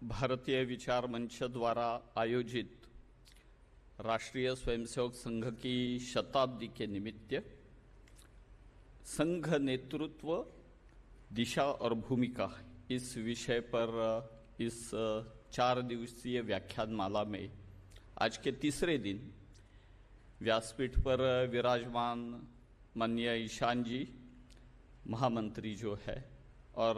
भारतीय विचार मंच द्वारा आयोजित राष्ट्रीय स्वयंसेवक संघ की शताब्दी के निमित्त संघ नेतृत्व दिशा और भूमिका इस विषय पर इस 4 दिवसीय व्याख्यानमाला में आज के तीसरे दिन व्यासपीठ पर विराजमान माननीय ईशान जी महामंत्री जो है और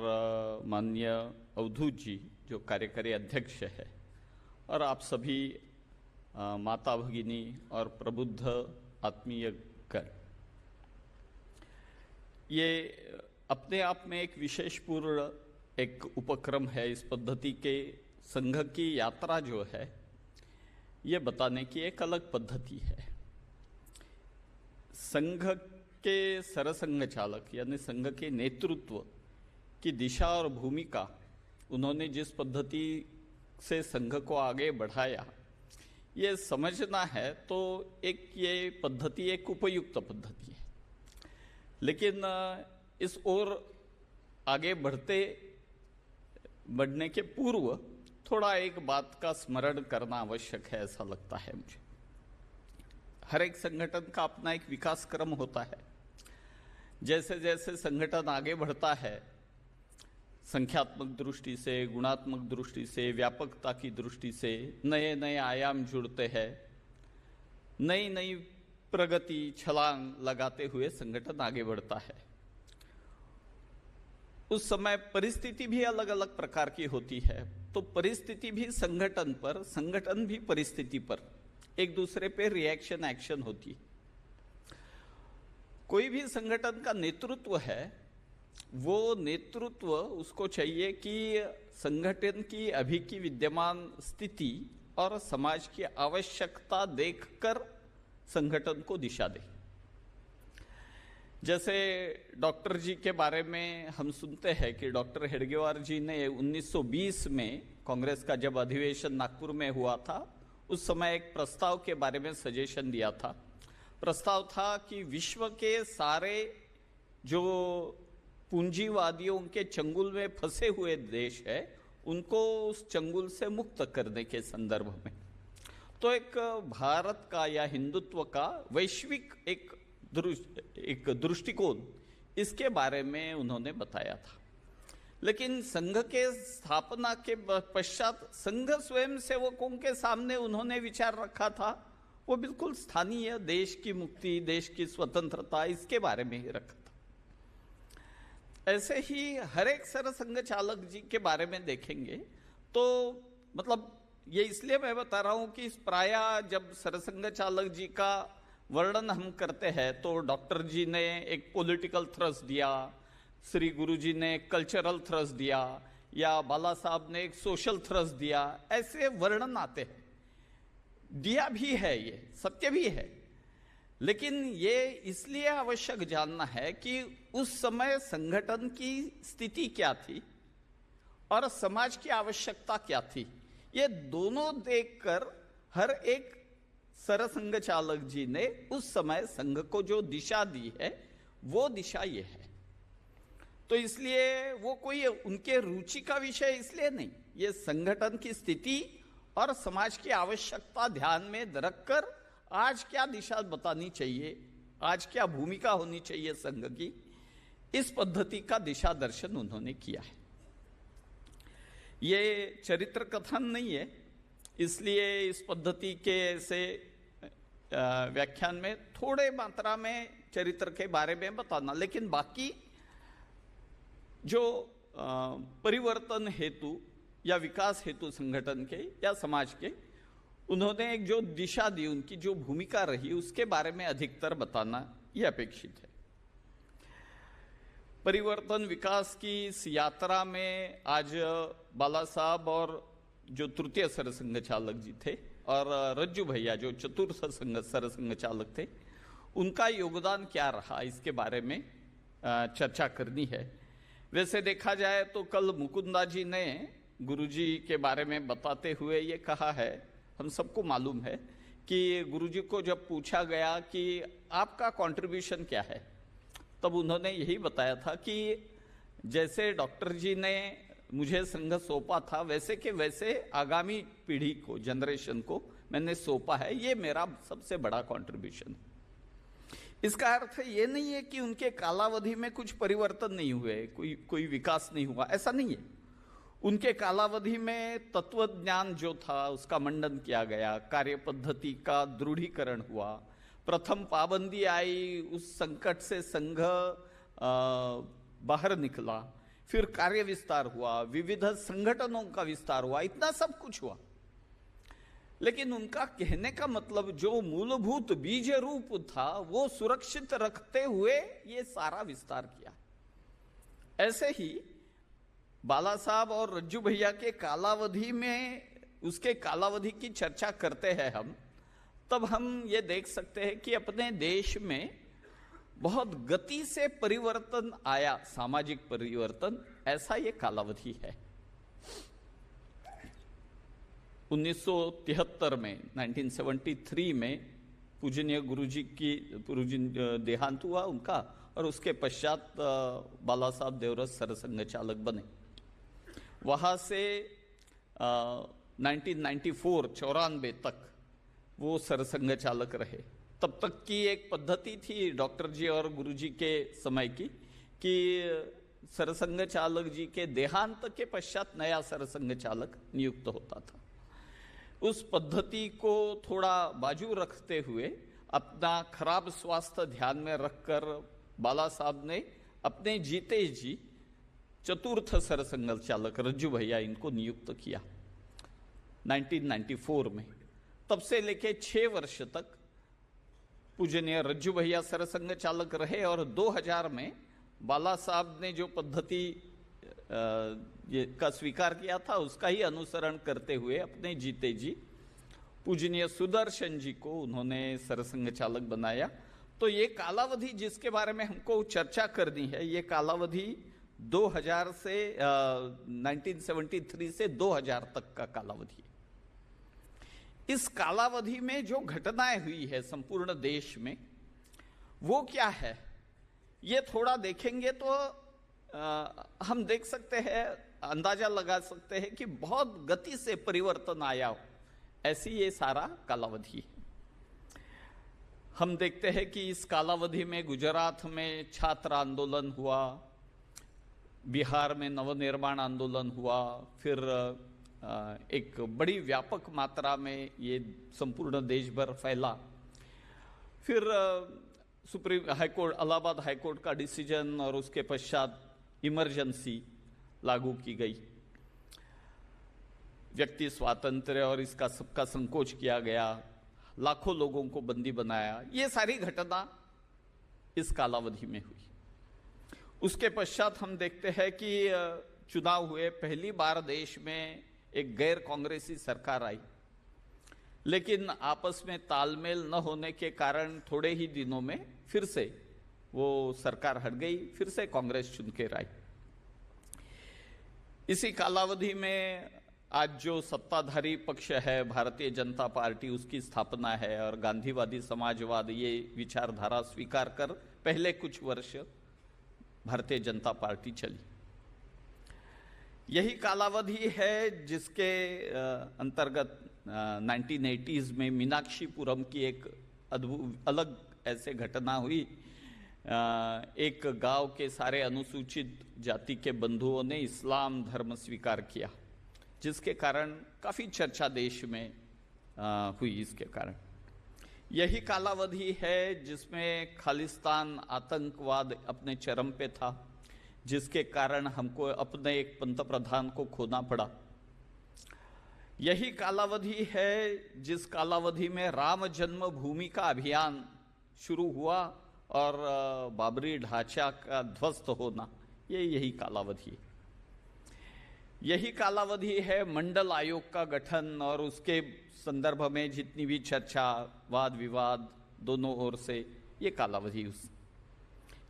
माननीय अवधूत जी जो कार्यकारी अध्यक्ष है और आप सभी माता भगिनी और प्रबुद्ध आत्मीय गण, ये अपने आप में एक विशेषपूर्ण एक उपक्रम है। इस पद्धति के संघ की यात्रा जो है ये बताने की एक अलग पद्धति है। संघ के सरसंघ चालक यानी संघ के नेतृत्व की दिशा और भूमिका, उन्होंने जिस पद्धति से संघ को आगे बढ़ाया, ये समझना है तो एक ये पद्धति एक उपयुक्त पद्धति है। लेकिन इस ओर आगे बढ़ने के पूर्व थोड़ा एक बात का स्मरण करना आवश्यक है, ऐसा लगता है मुझे। हर एक संगठन का अपना एक विकास क्रम होता है। जैसे जैसे संगठन आगे बढ़ता है, संख्यात्मक दृष्टि से, गुणात्मक दृष्टि से, व्यापकता की दृष्टि से नए नए आयाम जुड़ते हैं, नई नई प्रगति छलांग लगाते हुए संगठन आगे बढ़ता है। उस समय परिस्थिति भी अलग अलग प्रकार की होती है, तो परिस्थिति भी संगठन पर, संगठन भी परिस्थिति पर एक दूसरे पे रिएक्शन एक्शन होती है। कोई भी संगठन का नेतृत्व है, वो नेतृत्व उसको चाहिए कि संगठन की अभी की विद्यमान स्थिति और समाज की आवश्यकता देखकर संगठन को दिशा दे। जैसे डॉक्टर जी के बारे में हम सुनते हैं कि डॉक्टर हेडगेवार जी ने 1920 में कांग्रेस का जब अधिवेशन नागपुर में हुआ था, उस समय एक प्रस्ताव के बारे में सजेशन दिया था। प्रस्ताव था कि विश्व के सारे जो पूंजीवादियों के चंगुल में फंसे हुए देश है, उनको उस चंगुल से मुक्त करने के संदर्भ में। तो एक भारत का या हिंदुत्व का वैश्विक एक दृष्टिकोण, इसके बारे में उन्होंने बताया था। लेकिन संघ के स्थापना के पश्चात संघ स्वयं सेवकों के सामने उन्होंने विचार रखा था, वो बिल्कुल स्थानीय देश की मुक्ति, देश की स्वतंत्रता, इसके बारे में ही रखा था। ऐसे ही हर एक सरसंघ चालक जी के बारे में देखेंगे तो मतलब ये इसलिए मैं बता रहा हूं कि प्रायः जब सरसंघ चालक जी का वर्णन हम करते हैं तो डॉक्टर जी ने एक पॉलिटिकल थ्रस्ट दिया, श्री गुरु जी ने एक कल्चरल थ्रस्ट दिया, या बाला साहब ने एक सोशल थ्रस्ट दिया, ऐसे वर्णन आते हैं। दिया भी है, ये सत्य भी है। लेकिन ये इसलिए आवश्यक जानना है कि उस समय संगठन की स्थिति क्या थी और समाज की आवश्यकता क्या थी, ये दोनों देखकर हर एक सरसंघ चालक जी ने उस समय संघ को जो दिशा दी है, वो दिशा ये है। तो इसलिए वो कोई उनके रुचि का विषय इसलिए नहीं, ये संगठन की स्थिति और समाज की आवश्यकता ध्यान में रखकर आज क्या दिशा बतानी चाहिए, आज क्या भूमिका होनी चाहिए संघ की, इस पद्धति का दिशा दर्शन उन्होंने किया है। ये चरित्र कथन नहीं है, इसलिए इस पद्धति के से व्याख्यान में थोड़े मात्रा में चरित्र के बारे में बताना, लेकिन बाकी जो परिवर्तन हेतु या विकास हेतु संगठन के या समाज के उन्होंने एक जो दिशा दी, उनकी जो भूमिका रही, उसके बारे में अधिकतर बताना यह अपेक्षित है। परिवर्तन विकास की इस यात्रा में आज बाला साहब और जो तृतीय सरसंघ चालक जी थे और रज्जू भैया जो चतुर्थ सरसंघ चालक थे, उनका योगदान क्या रहा, इसके बारे में चर्चा करनी है। वैसे देखा जाए तो कल मुकुंदा जी ने गुरुजी के बारे में बताते हुए ये कहा है, हम सबको मालूम है कि गुरुजी को जब पूछा गया कि आपका कंट्रीब्यूशन क्या है, तब उन्होंने यही बताया था कि जैसे डॉक्टर जी ने मुझे संघ सौंपा था वैसे के वैसे आगामी पीढ़ी को, जनरेशन को मैंने सौंपा है। ये मेरा सबसे बड़ा कंट्रीब्यूशन है। इसका अर्थ ये नहीं है कि उनके कालावधि में कुछ परिवर्तन नहीं हुए, कोई विकास नहीं हुआ, ऐसा नहीं है। उनके कालावधि में तत्व ज्ञान जो था उसका मंडन किया गया, कार्य पद्धति का दृढ़ीकरण हुआ, प्रथम पाबंदी आई, उस संकट से संघ बाहर निकला, फिर कार्य विस्तार हुआ, विविध संगठनों का विस्तार हुआ, इतना सब कुछ हुआ। लेकिन उनका कहने का मतलब जो मूलभूत बीज रूप था वो सुरक्षित रखते हुए ये सारा विस्तार किया। ऐसे ही बाला साहब और रज्जू भैया के कालावधि में, उसके कालावधि की चर्चा करते हैं हम, तब हम ये देख सकते हैं कि अपने देश में बहुत गति से परिवर्तन आया, सामाजिक परिवर्तन, ऐसा ये कालावधि है। 1973 में, 1973 में पूजनीय गुरुजी की देहांत हुआ उनका, और उसके पश्चात बाला साहब देवरस सरसंघ चालक बने। वहाँ से 1994 तक वो सरसंघ चालक रहे। तब तक की एक पद्धति थी डॉक्टर जी और गुरुजी के समय की कि सरसंघ चालक जी के देहांत के पश्चात नया सरसंघ चालक नियुक्त होता था। उस पद्धति को थोड़ा बाजू रखते हुए, अपना खराब स्वास्थ्य ध्यान में रखकर बाला साहब ने अपने जीते जी चतुर्थ सरसंघ चालक रज्जू भैया इनको नियुक्त किया 1994 में। तब से लेके 6 वर्ष तक पूजनीय रज्जू भैया सरसंघ चालक रहे, और 2000 में बाला साहब ने जो पद्धति का स्वीकार किया था उसका ही अनुसरण करते हुए अपने जीते जी पूजनीय सुदर्शन जी को उन्होंने सरसंघ चालक बनाया। तो ये कालावधि जिसके बारे में हमको चर्चा करनी है, ये कालावधि 2000 से 1973 से 2000 तक का कालावधि। इस कालावधि में जो घटनाएं हुई है संपूर्ण देश में, वो क्या है, ये थोड़ा देखेंगे तो हम देख सकते हैं, अंदाजा लगा सकते हैं कि बहुत गति से परिवर्तन आया, ऐसी ये सारा कालावधि है। हम देखते हैं कि इस कालावधि में गुजरात में छात्र आंदोलन हुआ, बिहार में नवनिर्माण आंदोलन हुआ, फिर एक बड़ी व्यापक मात्रा में ये संपूर्ण देश भर फैला, फिर सुप्रीम हाईकोर्ट, इलाहाबाद हाईकोर्ट का डिसीजन, और उसके पश्चात इमरजेंसी लागू की गई, व्यक्ति स्वातंत्र्य और इसका सबका संकोच किया गया, लाखों लोगों को बंदी बनाया, ये सारी घटना इस कालावधि में हुई। उसके पश्चात हम देखते हैं कि चुनाव हुए, पहली बार देश में एक गैर कांग्रेसी सरकार आई, लेकिन आपस में तालमेल न होने के कारण थोड़े ही दिनों में फिर से वो सरकार हट गई, फिर से कांग्रेस चुनकर आई। इसी कालावधि में आज जो सत्ताधारी पक्ष है भारतीय जनता पार्टी, उसकी स्थापना है, और गांधीवादी समाजवाद ये विचारधारा स्वीकार कर पहले कुछ वर्ष भारतीय जनता पार्टी चली। यही कालावधि है जिसके अंतर्गत 1980s में मीनाक्षीपुरम की एक अलग ऐसे घटना हुई। एक गांव के सारे अनुसूचित जाति के बंधुओं ने इस्लाम धर्म स्वीकार किया, जिसके कारण काफी चर्चा देश में हुई। इसके कारण यही कालावधि है जिसमें खालिस्तान आतंकवाद अपने चरम पे था, जिसके कारण हमको अपने एक पंतप्रधान को खोना पड़ा। यही कालावधि है जिस कालावधि में राम जन्मभूमि का अभियान शुरू हुआ और बाबरी ढांचा का ध्वस्त होना, ये यही कालावधि है। यही कालावधि है मंडल आयोग का गठन और उसके संदर्भ में जितनी भी चर्चा, वाद विवाद दोनों ओर से, ये कालावधि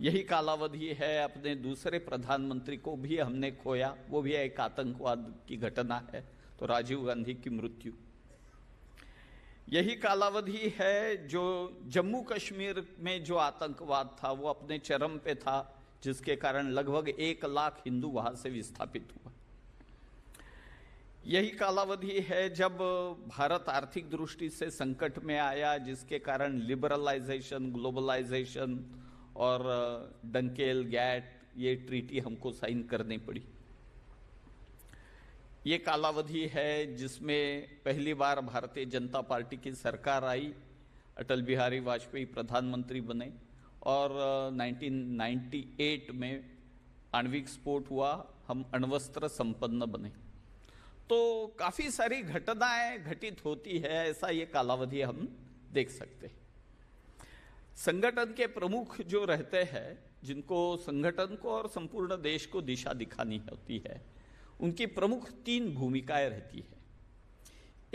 यही कालावधि है। अपने दूसरे प्रधानमंत्री को भी हमने खोया, वो भी एक आतंकवाद की घटना है, तो राजीव गांधी की मृत्यु। यही कालावधि है जो जम्मू कश्मीर में जो आतंकवाद था वो अपने चरम पे था, जिसके कारण लगभग 1 लाख हिंदू वहां से विस्थापित हुआ। यही कालावधि है जब भारत आर्थिक दृष्टि से संकट में आया, जिसके कारण लिबरलाइजेशन, ग्लोबलाइजेशन और डंकेल गैट ये ट्रीटी हमको साइन करनी पड़ी। ये कालावधि है जिसमें पहली बार भारतीय जनता पार्टी की सरकार आई, अटल बिहारी वाजपेयी प्रधानमंत्री बने और 1998 में आणविक स्फोट हुआ, हम अण्वस्त्र संपन्न बने। तो काफी सारी घटनाएं घटित होती है, ऐसा ये कालावधि हम देख सकते हैं। संगठन के प्रमुख जो रहते हैं, जिनको संगठन को और संपूर्ण देश को दिशा दिखानी होती है, उनकी प्रमुख 3 भूमिकाएं रहती है।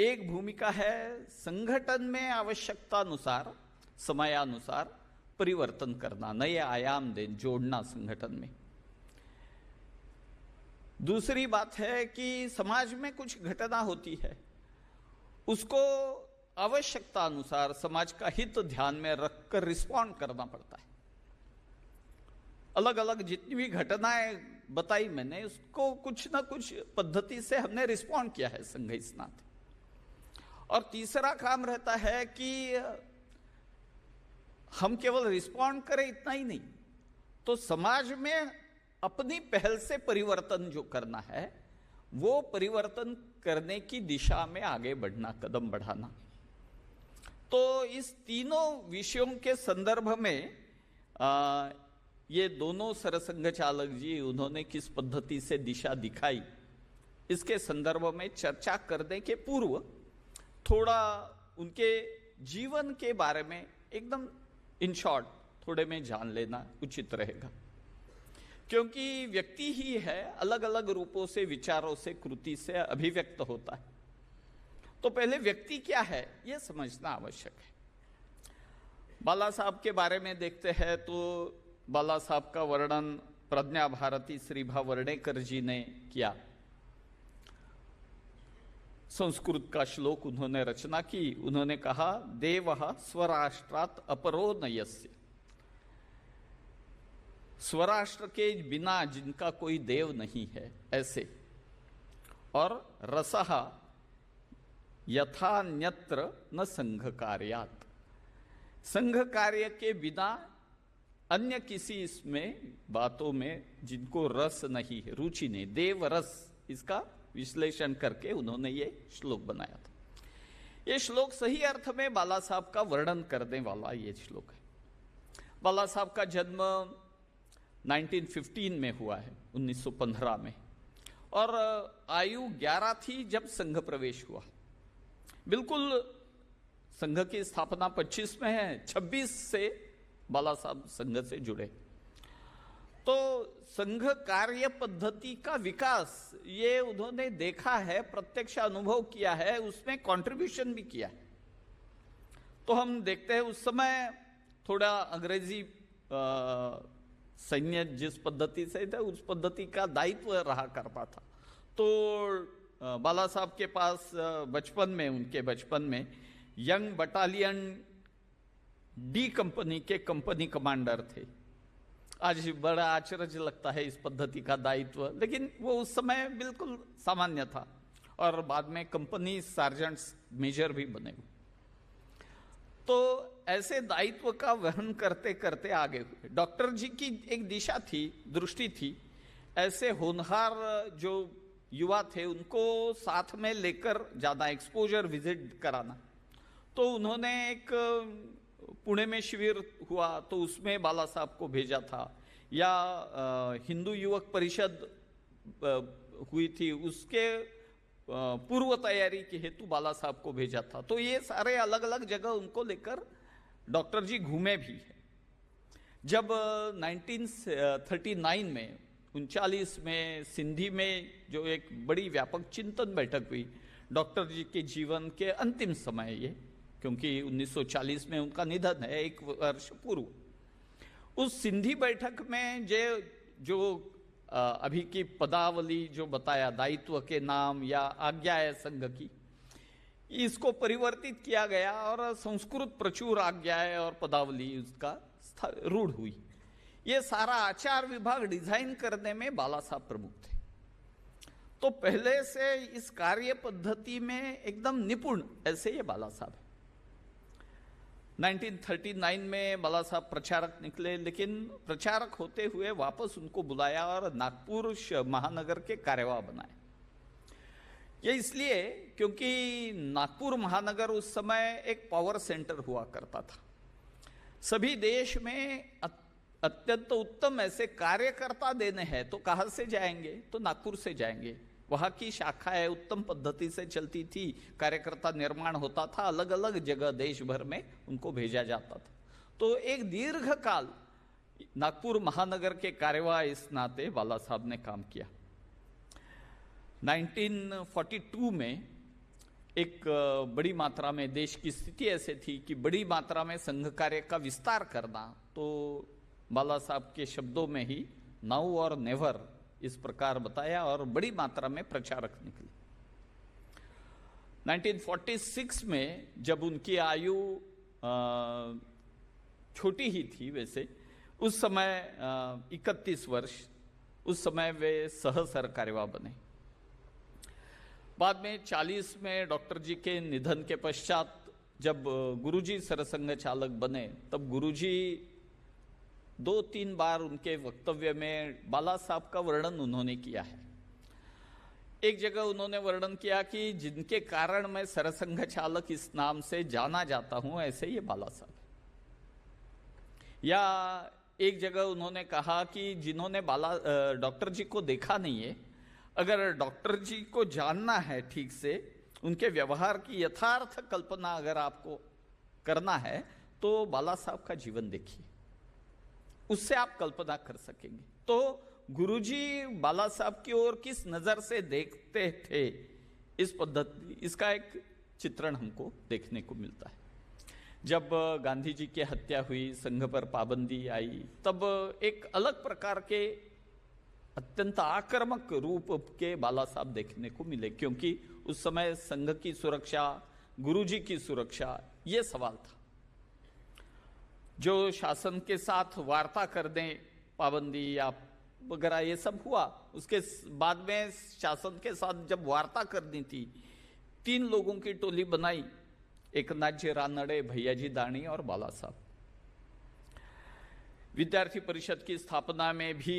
एक भूमिका है संगठन में आवश्यकता अनुसार, समयानुसार परिवर्तन करना, नए आयाम दें, जोड़ना संगठन में। दूसरी बात है कि समाज में कुछ घटना होती है, उसको आवश्यकता अनुसार समाज का हित ध्यान में रखकर रिस्पॉन्ड करना पड़ता है। अलग अलग जितनी भी घटनाएं बताई मैंने, उसको कुछ ना कुछ पद्धति से हमने रिस्पॉन्ड किया है संघ स्नात। और तीसरा काम रहता है कि हम केवल रिस्पॉन्ड करें, इतना ही नहीं, तो समाज में अपनी पहल से परिवर्तन जो करना है, वो परिवर्तन करने की दिशा में आगे बढ़ना, कदम बढ़ाना। तो इस तीनों विषयों के संदर्भ में ये दोनों सरसंघ चालक जी उन्होंने किस पद्धति से दिशा दिखाई, इसके संदर्भ में चर्चा करने के पूर्व थोड़ा उनके जीवन के बारे में एकदम इन शॉर्ट थोड़े में जान लेना उचित रहेगा, क्योंकि व्यक्ति ही है अलग अलग रूपों से, विचारों से, कृति से अभिव्यक्त होता है। तो पहले व्यक्ति क्या है यह समझना आवश्यक है। बाला साहब के बारे में देखते हैं तो बाला साहब का वर्णन प्रज्ञा भारती श्रीभा वर्णेकर जी ने किया। संस्कृत का श्लोक उन्होंने रचना की। उन्होंने कहा, देवः स्वराष्ट्रात् अपरो नयस्य, स्वराष्ट्र के बिना जिनका कोई देव नहीं है ऐसे। और रसः यथान्यत्र न संघ कार्यात्, संघ कार्य के बिना अन्य किसी इसमें बातों में जिनको रस नहीं है, रुचि नहीं, देव रस, इसका विश्लेषण करके उन्होंने ये श्लोक बनाया था। ये श्लोक सही अर्थ में बाला साहब का वर्णन करने वाला ये श्लोक है। बाला साहब का जन्म 1915 में हुआ है, 1915 में, और आयु 11 थी जब संघ प्रवेश हुआ। बिल्कुल संघ की स्थापना 25 में है, 26 से बाला साहब संघ से जुड़े। तो संघ कार्य पद्धति का विकास ये उन्होंने देखा है, प्रत्यक्ष अनुभव किया है, उसमें कंट्रीब्यूशन भी किया है। तो हम देखते हैं उस समय थोड़ा अंग्रेजी सैन्य जिस पद्धति से था उस पद्धति का दायित्व रहा करता था। तो बाला साहब के पास बचपन में, उनके बचपन में यंग बटालियन डी कंपनी के कंपनी कमांडर थे। आज बड़ा आश्चर्य लगता है इस पद्धति का दायित्व, लेकिन वो उस समय बिल्कुल सामान्य था। और बाद में कंपनी सार्जेंट्स मेजर भी बने। तो ऐसे दायित्व का वहन करते करते आगे हुए। डॉक्टर जी की एक दिशा थी, दृष्टि थी, ऐसे होनहार जो युवा थे उनको साथ में लेकर जाना, एक्सपोजर विजिट कराना। तो उन्होंने एक पुणे में शिविर हुआ तो उसमें बाला साहब को भेजा था, या हिंदू युवक परिषद हुई थी, उसके पूर्व तैयारी के हेतु बाला साहब को भेजा था। तो ये सारे अलग अलग जगह उनको लेकर डॉक्टर जी घूमे भी है। जब 1939 में 39 में सिंधी में जो एक बड़ी व्यापक चिंतन बैठक हुई डॉक्टर जी के जीवन के अंतिम समय, ये क्योंकि 1940 में उनका निधन है, एक वर्ष पूर्व, उस सिंधी बैठक में जो अभी की पदावली जो बताया, दायित्व के नाम या आज्ञा है संघ की, इसको परिवर्तित किया गया और संस्कृत प्रचुर आज्ञाएं और पदावली उसका रूढ़ हुई। ये सारा आचार विभाग डिजाइन करने में बाला साहब प्रमुख थे। तो पहले से इस कार्य पद्धति में एकदम निपुण ऐसे ये बाला साहब है। 1939 में बाला साहब प्रचारक निकले, लेकिन प्रचारक होते हुए वापस उनको बुलाया और नागपुर महानगर के कार्यवाह बनाए। ये इसलिए क्योंकि नागपुर महानगर उस समय एक पावर सेंटर हुआ करता था। सभी देश में अत्यंत उत्तम ऐसे कार्यकर्ता देने हैं तो कहाँ से जाएंगे, तो नागपुर से जाएंगे। वहाँ की शाखाएं उत्तम पद्धति से चलती थी, कार्यकर्ता निर्माण होता था, अलग अलग जगह देश भर में उनको भेजा जाता था। तो एक दीर्घ काल नागपुर महानगर के कार्यवाह इस नाते बाला साहब ने काम किया। 1942 में एक बड़ी मात्रा में देश की स्थिति ऐसे थी कि बड़ी मात्रा में संघ कार्य का विस्तार करना, तो बाला साहब के शब्दों में ही नाउ और नेवर इस प्रकार बताया और बड़ी मात्रा में प्रचारक निकले। 1946 में जब उनकी आयु छोटी ही थी वैसे, उस समय 31 वर्ष, उस समय वे सह सरकार्यवाह बने। बाद में 40 में डॉक्टर जी के निधन के पश्चात जब गुरुजी सरसंघ चालक बने, तब गुरुजी 2-3 बार उनके वक्तव्य में बाला साहब का वर्णन उन्होंने किया है। एक जगह उन्होंने वर्णन किया कि जिनके कारण मैं सरसंघ चालक इस नाम से जाना जाता हूं, ऐसे ये बाला साहब। या एक जगह उन्होंने कहा कि जिन्होंने डॉक्टर जी को देखा नहीं है, अगर डॉक्टर जी को जानना है ठीक से, उनके व्यवहार की यथार्थ कल्पना अगर आपको करना है, तो बाला साहब का जीवन देखिए, उससे आप कल्पना कर सकेंगे। तो गुरुजी बाला साहब की ओर किस नजर से देखते थे, इस पद्धति, इसका एक चित्रण हमको देखने को मिलता है। जब गांधी जी की हत्या हुई, संघ पर पाबंदी आई, तब एक अलग प्रकार के अत्यंत आक्रामक रूप के बाला साहब देखने को मिले, क्योंकि उस समय संघ की सुरक्षा, गुरुजी की सुरक्षा, ये सवाल था। जो शासन के साथ वार्ता कर दें, पाबंदी या वगैरह ये सब हुआ, उसके बाद में शासन के साथ जब वार्ता करनी थी, 3 लोगों की टोली बनाई, एकनाथ जी रानड़े, भैयाजी दानी और बाला साहब। विद्यार्थी परिषद की स्थापना में भी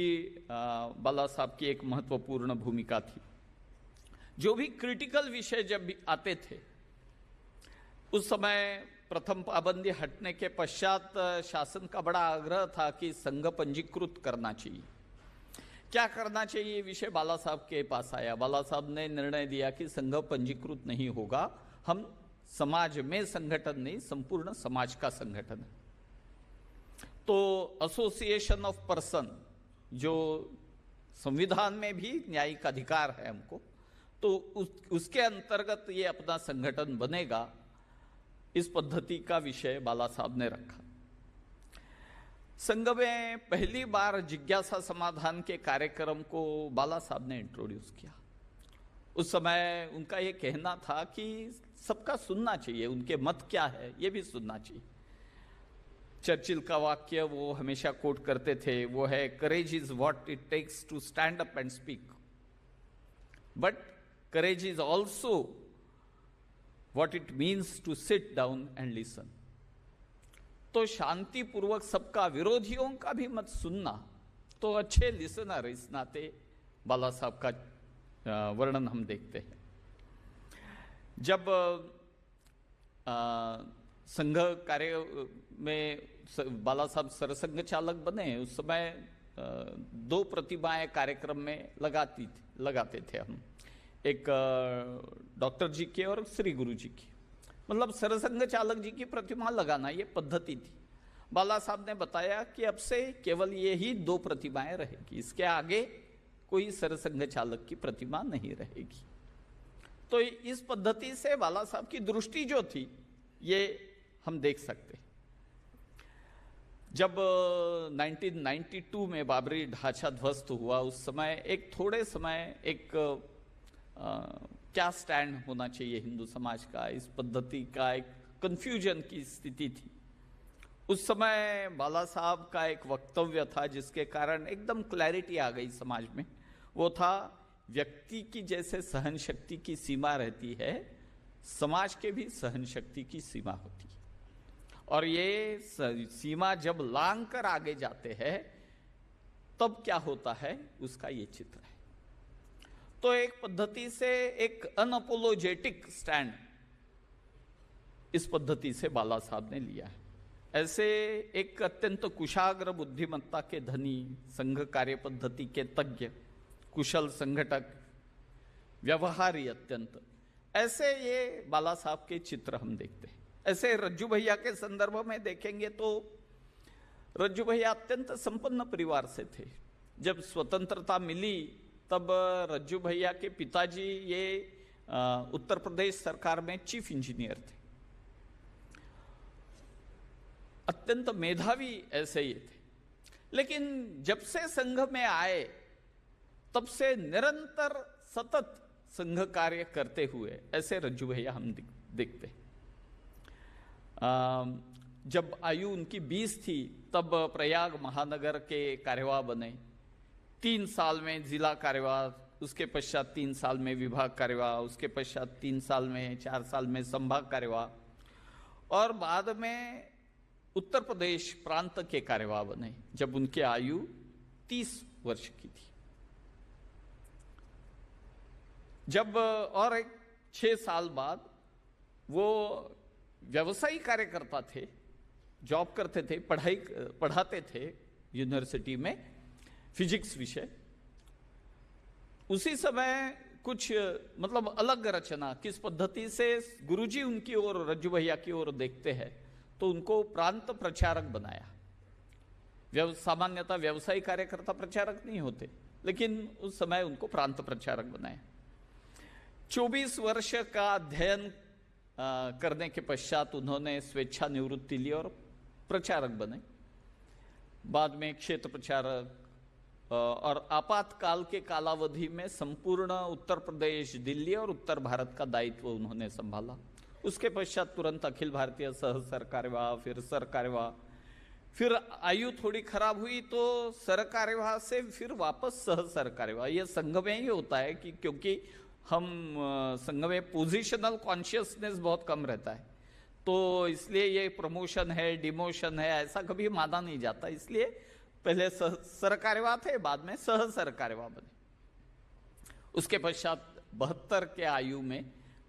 बाला साहब की एक महत्वपूर्ण भूमिका थी। जो भी क्रिटिकल विषय जब भी आते थे, उस समय प्रथम पाबंदी हटने के पश्चात शासन का बड़ा आग्रह था कि संघ पंजीकृत करना चाहिए। क्या करना चाहिए, विषय बाला साहब के पास आया। बाला साहब ने निर्णय दिया कि संघ पंजीकृत नहीं होगा, हम समाज में संगठन नहीं, संपूर्ण समाज का संगठन है। तो एसोसिएशन ऑफ पर्सन, जो संविधान में भी न्यायिक अधिकार है हमको, तो उसके अंतर्गत ये अपना संगठन बनेगा, इस पद्धति का विषय बाला साहब ने रखा। संघ में पहली बार जिज्ञासा समाधान के कार्यक्रम को बाला साहब ने इंट्रोड्यूस किया। उस समय उनका ये कहना था कि सबका सुनना चाहिए, उनके मत क्या है ये भी सुनना चाहिए। चर्चिल का वाक्य वो हमेशा कोट करते थे, वो है, courage is what it takes to stand up and speak, but courage is also what it means to sit down and listen. तो शांतिपूर्वक सबका, विरोधियों का भी मत सुनना, तो अच्छे लिसनर इस नाते बाला साहब का वर्णन हम देखते हैं। जब संघ कार्य में बाला साहब सरसंघ चालक बने, उस समय 2 प्रतिमाएं कार्यक्रम में लगाते थे हम, एक डॉक्टर जी की और श्री गुरु जी की। मतलब सरसंघ चालक जी की प्रतिमा लगाना ये पद्धति थी। बाला साहब ने बताया कि अब से केवल ये ही 2 प्रतिमाएं रहेगी, इसके आगे कोई सरसंघ चालक की प्रतिमा नहीं रहेगी। तो इस पद्धति से बाला साहब की दृष्टि जो थी, ये हम देख सकते। जब 1992 में बाबरी ढांचा ध्वस्त हुआ, उस समय एक थोड़े समय एक क्या स्टैंड होना चाहिए हिंदू समाज का, इस पद्धति का एक कंफ्यूजन की स्थिति थी। उस समय बाला साहब का एक वक्तव्य था जिसके कारण एकदम क्लैरिटी आ गई समाज में। वो था, व्यक्ति की जैसे सहन शक्ति की सीमा रहती है, समाज के भी सहन शक्ति की सीमा होती है। और ये सीमा जब लांग कर आगे जाते हैं तब क्या होता है, उसका ये चित्र है। तो एक पद्धति से एक अनअपोलोजेटिक स्टैंड इस पद्धति से बाला साहब ने लिया है। ऐसे एक अत्यंत कुशाग्र बुद्धिमत्ता के धनी, संघ कार्य पद्धति के तज्ञ, कुशल संगठक, व्यवहारी अत्यंत, ऐसे ये बाला साहब के चित्र हम देखते हैं। ऐसे रज्जू भैया के संदर्भ में देखेंगे तो रज्जू भैया अत्यंत संपन्न परिवार से थे। जब स्वतंत्रता मिली तब रज्जू भैया के पिताजी ये उत्तर प्रदेश सरकार में चीफ इंजीनियर थे। अत्यंत मेधावी ऐसे ये थे, लेकिन जब से संघ में आए तब से निरंतर सतत संघ कार्य करते हुए ऐसे रज्जू भैया हम देखते हैं। जब आयु उनकी 20 थी तब प्रयाग महानगर के कार्यवाह बने। 3 साल में जिला कार्यवाह, उसके पश्चात 3 साल में विभाग कार्यवाह, उसके पश्चात 3 साल में, 4 साल में संभाग कार्यवाह, और बाद में उत्तर प्रदेश प्रांत के कार्यवाह बने जब उनकी आयु 30 वर्ष की थी। जब और एक 6 साल बाद वो व्यवसायी कार्यकर्ता थे, जॉब करते थे, पढ़ाते थे यूनिवर्सिटी में फिजिक्स विषय। उसी समय कुछ मतलब अलग रचना, किस पद्धति से गुरुजी उनकी ओर, रज्जू भैया की ओर देखते हैं तो उनको प्रांत प्रचारक बनाया। सामान्यतः व्यवसायी कार्यकर्ता प्रचारक नहीं होते, लेकिन उस समय उनको प्रांत प्रचारक बनाया। 24 वर्ष का अध्ययन करने के पश्चात उन्होंने स्वेच्छा निवृत्ति ली और प्रचारक बने। बाद में क्षेत्र प्रचारक और आपातकाल के कालावधि में संपूर्ण उत्तर प्रदेश, दिल्ली और उत्तर भारत का दायित्व उन्होंने संभाला। उसके पश्चात तुरंत अखिल भारतीय सह सरकार्यवाह, फिर सरकार्यवाह, फिर आयु थोड़ी खराब हुई तो सरकार्यवाह से फिर वापस सह सरकार्यवाह। यह संघ में ही होता है कि क्योंकि हम संघ में पोजिशनल कॉन्शियसनेस बहुत कम रहता है, तो इसलिए ये प्रमोशन है, डिमोशन है, ऐसा कभी माना नहीं जाता। इसलिए पहले सरकार्यवाह थे, बाद में सह सरकार्यवाह बने। उसके पश्चात 72 के आयु में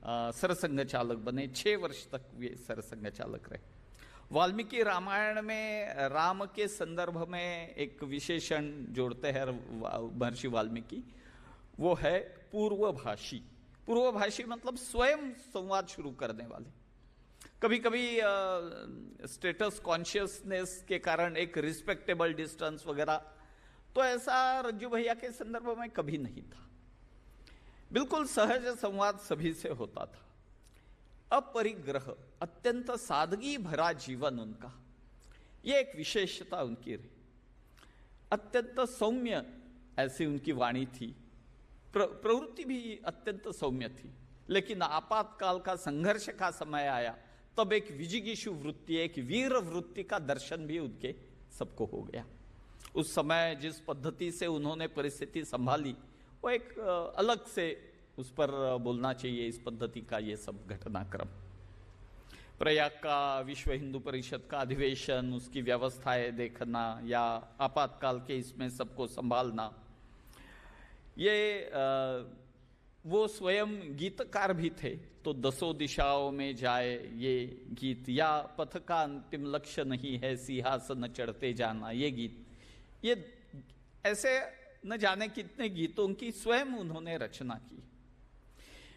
सरसंघ चालक बने। 6 वर्ष तक वे सरसंघ चालक रहे। वाल्मीकि रामायण में राम के संदर्भ में एक विशेषण जोड़ते हैं महर्षि वाल्मीकि, वो है पूर्वभाषी। पूर्वभाषी मतलब स्वयं संवाद शुरू करने वाले। कभी कभी स्टेटस कॉन्शियसनेस के कारण एक रिस्पेक्टेबल डिस्टेंस वगैरह, तो ऐसा रज्जू भैया के संदर्भ में कभी नहीं था। बिल्कुल सहज संवाद सभी से होता था। अपरिग्रह, अत्यंत सादगी भरा जीवन उनका, ये एक विशेषता उनकी रही। अत्यंत सौम्य ऐसी उनकी वाणी थी, प्रवृत्ति भी अत्यंत सौम्य थी। लेकिन आपातकाल का संघर्ष का समय आया तब एक विजिगीषु वृत्ति, एक वीर वृत्ति का दर्शन भी उनके सबको हो गया। उस समय जिस पद्धति से उन्होंने परिस्थिति संभाली वो एक अलग से उस पर बोलना चाहिए। इस पद्धति का ये सब घटनाक्रम, प्रयाग का विश्व हिंदू परिषद का अधिवेशन, उसकी व्यवस्थाएं देखना या आपातकाल के इसमें सबको संभालना, ये वो स्वयं गीतकार भी थे। तो 10 दिशाओं में जाए ये गीत, या पथ का अंतिम लक्ष्य नहीं है सिंहासन चढ़ते जाना, ये गीत, ये ऐसे न जाने कितने गीतों की स्वयं उन्होंने रचना की।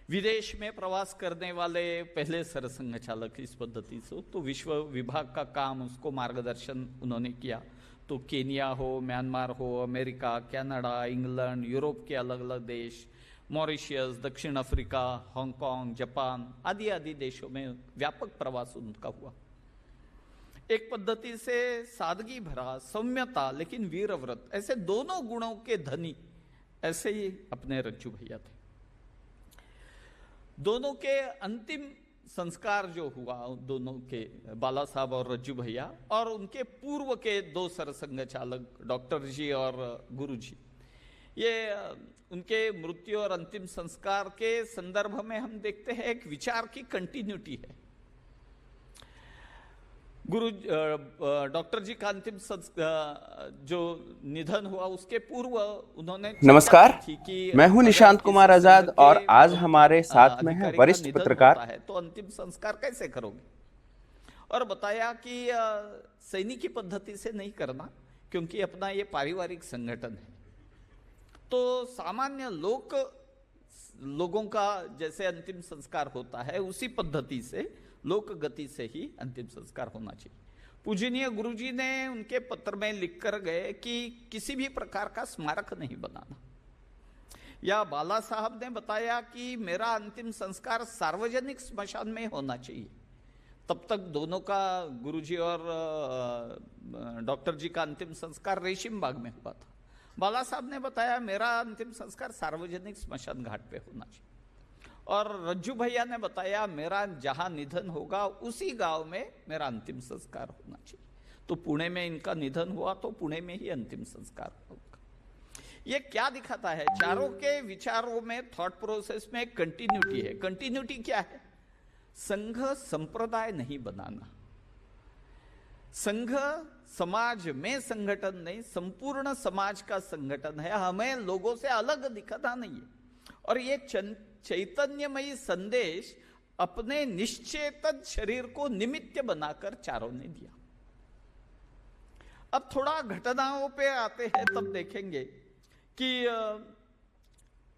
विदेश में प्रवास करने वाले पहले सरसंघ चालक इस पद्धति से, तो विश्व विभाग का काम, उसको मार्गदर्शन उन्होंने किया। तो केनिया हो, म्यांमार हो, अमेरिका, कनाडा, इंग्लैंड, यूरोप के अलग अलग देश, मॉरिशियस, दक्षिण अफ्रीका, हांगकांग, जापान आदि आदि देशों में व्यापक प्रवास उनका हुआ। एक पद्धति से सादगी भरा, सौम्यता लेकिन वीरव्रत, ऐसे दोनों गुणों के धनी ऐसे ही अपने रज्जू भैया थे। दोनों के अंतिम संस्कार जो हुआ, दोनों के, बाला साहब और रज्जू भैया, और उनके पूर्व के 2 सरसंघ चालक डॉक्टर जी और गुरु जी, ये उनके मृत्यु और अंतिम संस्कार के संदर्भ में हम देखते हैं एक विचार की कंटिन्यूटी है। गुरु डॉक्टर जी का अंतिम जो निधन हुआ उसके पूर्व उन्होंने नमस्कार, कि मैं हूं निशांत कुमार आजाद और आज हमारे साथ में है वरिष्ठ पत्रकार। है तो अंतिम संस्कार कैसे करोगे? और बताया कि सैनिकी पद्धति से नहीं करना, क्योंकि अपना ये पारिवारिक संगठन है। तो सामान्य लोगों का जैसे अंतिम संस्कार होता है उसी पद्धति से, लोक गति से ही अंतिम संस्कार होना चाहिए। पूजनीय गुरुजी ने उनके पत्र में लिख कर गए कि किसी भी प्रकार का स्मारक नहीं बनाना। या बाला साहब ने बताया कि मेरा अंतिम संस्कार सार्वजनिक स्मशान में होना चाहिए। तब तक दोनों का, गुरुजी और डॉक्टर जी का अंतिम संस्कार रेशिम बाग में हुआ था। बाला साहब ने बताया मेरा अंतिम संस्कार सार्वजनिक स्मशान घाट पे होना चाहिए। और रज्जू भैया ने बताया मेरा जहां निधन होगा उसी गांव में मेरा अंतिम संस्कार होना चाहिए। तो पुणे में इनका निधन हुआ तो पुणे में ही अंतिम संस्कार होगा। ये क्या दिखाता है? चारों के विचारों में, थॉट प्रोसेस में कंटिन्यूटी है। कंटिन्यूटी क्या है? संघ संप्रदाय नहीं बनाना। संघ समाज में संगठन नहीं, संपूर्ण समाज का संगठन है। हमें लोगों से अलग दिखना नहीं है। और ये चैतन्यमयी संदेश अपने निश्चेतन शरीर को निमित्त बनाकर चारों ने दिया। अब थोड़ा घटनाओं पे आते हैं, तब देखेंगे कि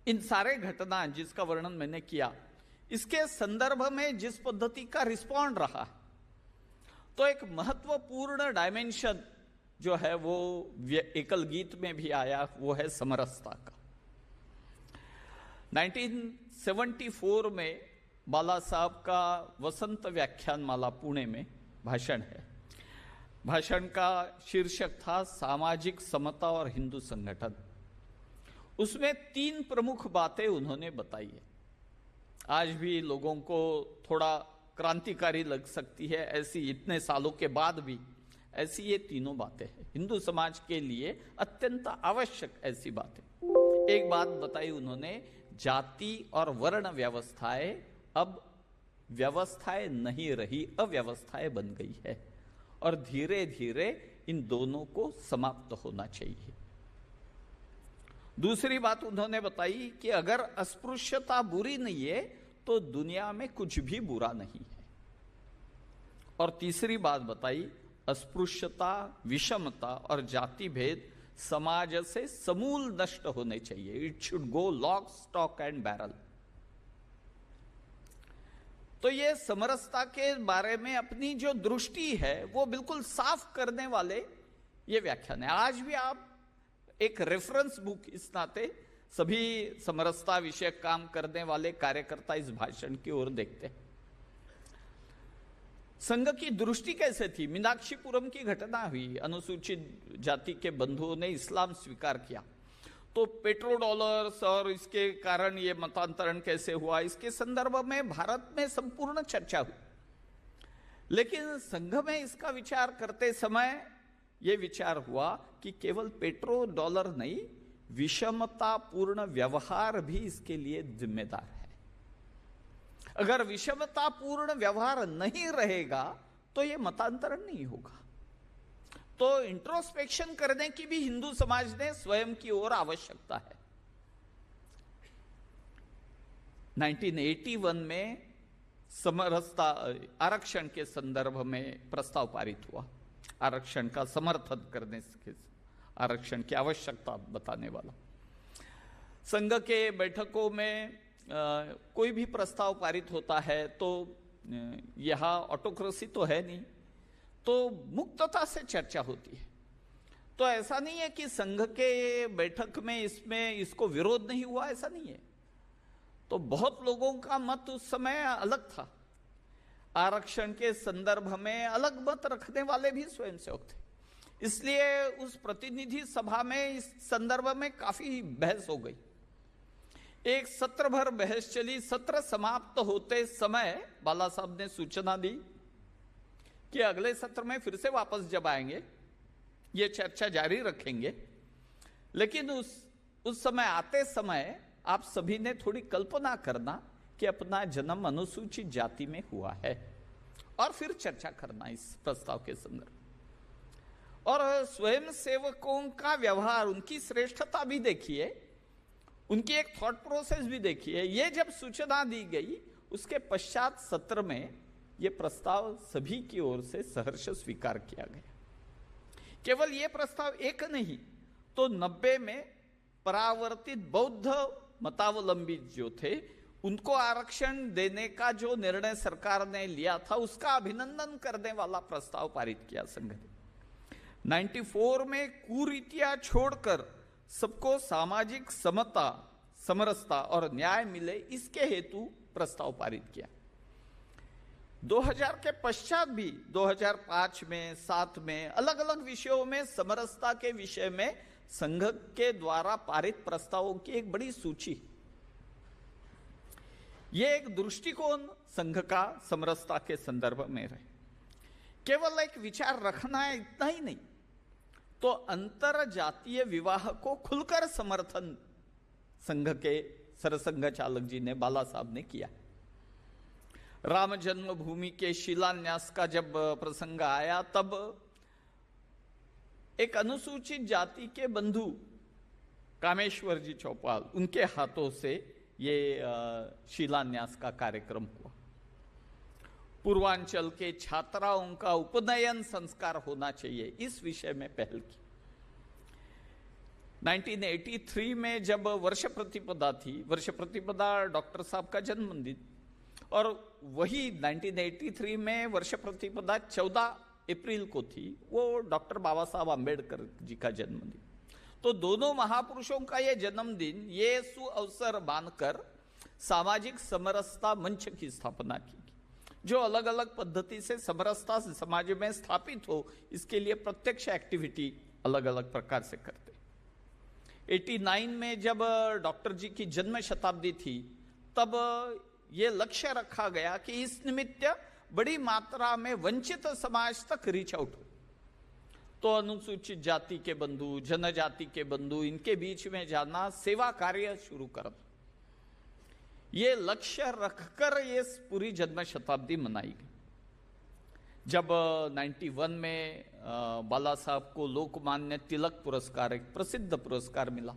इन सारे घटना जिसका वर्णन मैंने किया, इसके संदर्भ में जिस पद्धति का रिस्पॉन्ड रहा है, तो एक महत्वपूर्ण डायमेंशन जो है वो एकल गीत में भी आया, वो है समरसता का। 1974 में बाला साहब का वसंत व्याख्यान माला पुणे में भाषण है। भाषण का शीर्षक था सामाजिक समता और हिंदू संगठन। उसमें 3 प्रमुख बातें उन्होंने बताई है। आज भी लोगों को थोड़ा क्रांतिकारी लग सकती है, ऐसी इतने सालों के बाद भी ऐसी ये तीनों बातें हैं हिंदू समाज के लिए अत्यंत आवश्यक ऐसी बातें। एक बात बताई उन्होंने, जाति और वर्ण व्यवस्थाएं अब व्यवस्थाएं नहीं रही, अव्यवस्थाएं बन गई है और धीरे धीरे इन दोनों को समाप्त होना चाहिए। दूसरी बात उन्होंने बताई कि अगर अस्पृश्यता बुरी नहीं है तो दुनिया में कुछ भी बुरा नहीं है। और तीसरी बात बताई, अस्पृश्यता, विषमता और जाति भेद समाज से समूल नष्ट होने चाहिए। It should go lock, stock and barrel. तो ये समरसता के बारे में अपनी जो दृष्टि है वो बिल्कुल साफ करने वाले ये व्याख्यान है। आज भी आप एक रेफरेंस बुक इस नाते सभी समरसता विषय काम करने वाले कार्यकर्ता इस भाषण की ओर देखते हैं। संघ की दृष्टि कैसे थी? मीनाक्षीपुरम की घटना हुई, अनुसूचित जाति के बंधुओं ने इस्लाम स्वीकार किया, तो पेट्रो डॉलर्स और इसके कारण ये मतांतरण कैसे हुआ, इसके संदर्भ में भारत में संपूर्ण चर्चा हुई। लेकिन संघ में इसका विचार करते समय यह विचार हुआ कि केवल पेट्रो डॉलर नहीं, विषमतापूर्ण व्यवहार भी इसके लिए जिम्मेदार है। अगर विषमतापूर्ण व्यवहार नहीं रहेगा तो यह मतांतरण नहीं होगा। तो इंट्रोस्पेक्शन करने की भी हिंदू समाज ने स्वयं की ओर आवश्यकता है। 1981 में समरसता आरक्षण के संदर्भ में प्रस्ताव पारित हुआ, आरक्षण का समर्थन करने के, आरक्षण की आवश्यकता बताने वाला। संघ के बैठकों में कोई भी प्रस्ताव पारित होता है तो यहाँ ऑटोक्रेसी तो है नहीं, तो मुक्तता से चर्चा होती है। तो ऐसा नहीं है कि संघ के बैठक में इसको विरोध नहीं हुआ, ऐसा नहीं है। तो बहुत लोगों का मत उस समय अलग था। आरक्षण के संदर्भ में अलग मत रखने वाले भी स्वयंसेवक थे। इसलिए उस प्रतिनिधि सभा में इस संदर्भ में काफी बहस हो गई। एक सत्र भर बहस चली। सत्र समाप्त होते समय बाला साहब ने सूचना दी कि अगले सत्र में फिर से वापस जब आएंगे ये चर्चा जारी रखेंगे, लेकिन उस उस समय आते समय आप सभी ने थोड़ी कल्पना करना कि अपना जन्म अनुसूचित जाति में हुआ है और फिर चर्चा करना इस प्रस्ताव के संदर्भ। और स्वयं सेवकों का व्यवहार, उनकी श्रेष्ठता भी देखिए, उनकी एक थॉट प्रोसेस भी देखिए। ये जब सूचना दी गई उसके पश्चात सत्र में यह प्रस्ताव सभी की ओर से सहर्ष स्वीकार किया गया। केवल यह प्रस्ताव एक नहीं तो 90 में परावर्तित बौद्ध मतावलंबी जो थे उनको आरक्षण देने का जो निर्णय सरकार ने लिया था उसका अभिनंदन करने वाला प्रस्ताव पारित किया संघ ने। 94 में कुरीतियां छोड़कर सबको सामाजिक समता, समरसता और न्याय मिले, इसके हेतु प्रस्ताव पारित किया। 2000 के पश्चात भी 2005 में 7 में अलग अलग विषयों में समरसता के विषय में संघ के द्वारा पारित प्रस्तावों की एक बड़ी सूची। यह एक दृष्टिकोण संघ का समरसता के संदर्भ में रहे। केवल एक विचार रखना है इतना ही नहीं, तो अंतर जातीय विवाह को खुलकर समर्थन संघ के सरसंघ चालक जी ने, बाला साहब ने किया। राम जन्मभूमि के शिलान्यास का जब प्रसंग आया तब एक अनुसूचित जाति के बंधु कामेश्वर जी चौपाल, उनके हाथों से ये शिलान्यास का कार्यक्रम हुआ। पूर्वांचल के छात्राओं का उपनयन संस्कार होना चाहिए, इस विषय में पहल की। 1983 में जब वर्ष प्रतिपदा थी, वर्ष प्रतिपदा डॉक्टर साहब का जन्मदिन, और वही 1983 में वर्ष प्रतिपदा 14 अप्रैल को थी, वो डॉक्टर बाबा साहब आम्बेडकर जी का जन्मदिन। तो दोनों महापुरुषों का यह जन्मदिन ये सुअवसर मानकर सामाजिक समरसता मंच की स्थापना की, जो अलग अलग पद्धति से समरसता समाज में स्थापित हो, इसके लिए प्रत्यक्ष एक्टिविटी अलग अलग प्रकार से करते। 89 में जब डॉक्टर जी की जन्म शताब्दी थी तब ये लक्ष्य रखा गया कि इस निमित्त बड़ी मात्रा में वंचित समाज तक रीच आउट हो। तो अनुसूचित जाति के बंधु, जनजाति के बंधु, इनके बीच में जाना, सेवा कार्य शुरू कर, ये लक्ष्य रखकर ये पूरी जन्म शताब्दी मनाई गई। जब 91 में बाला साहब को लोकमान्य तिलक पुरस्कार, एक प्रसिद्ध पुरस्कार मिला,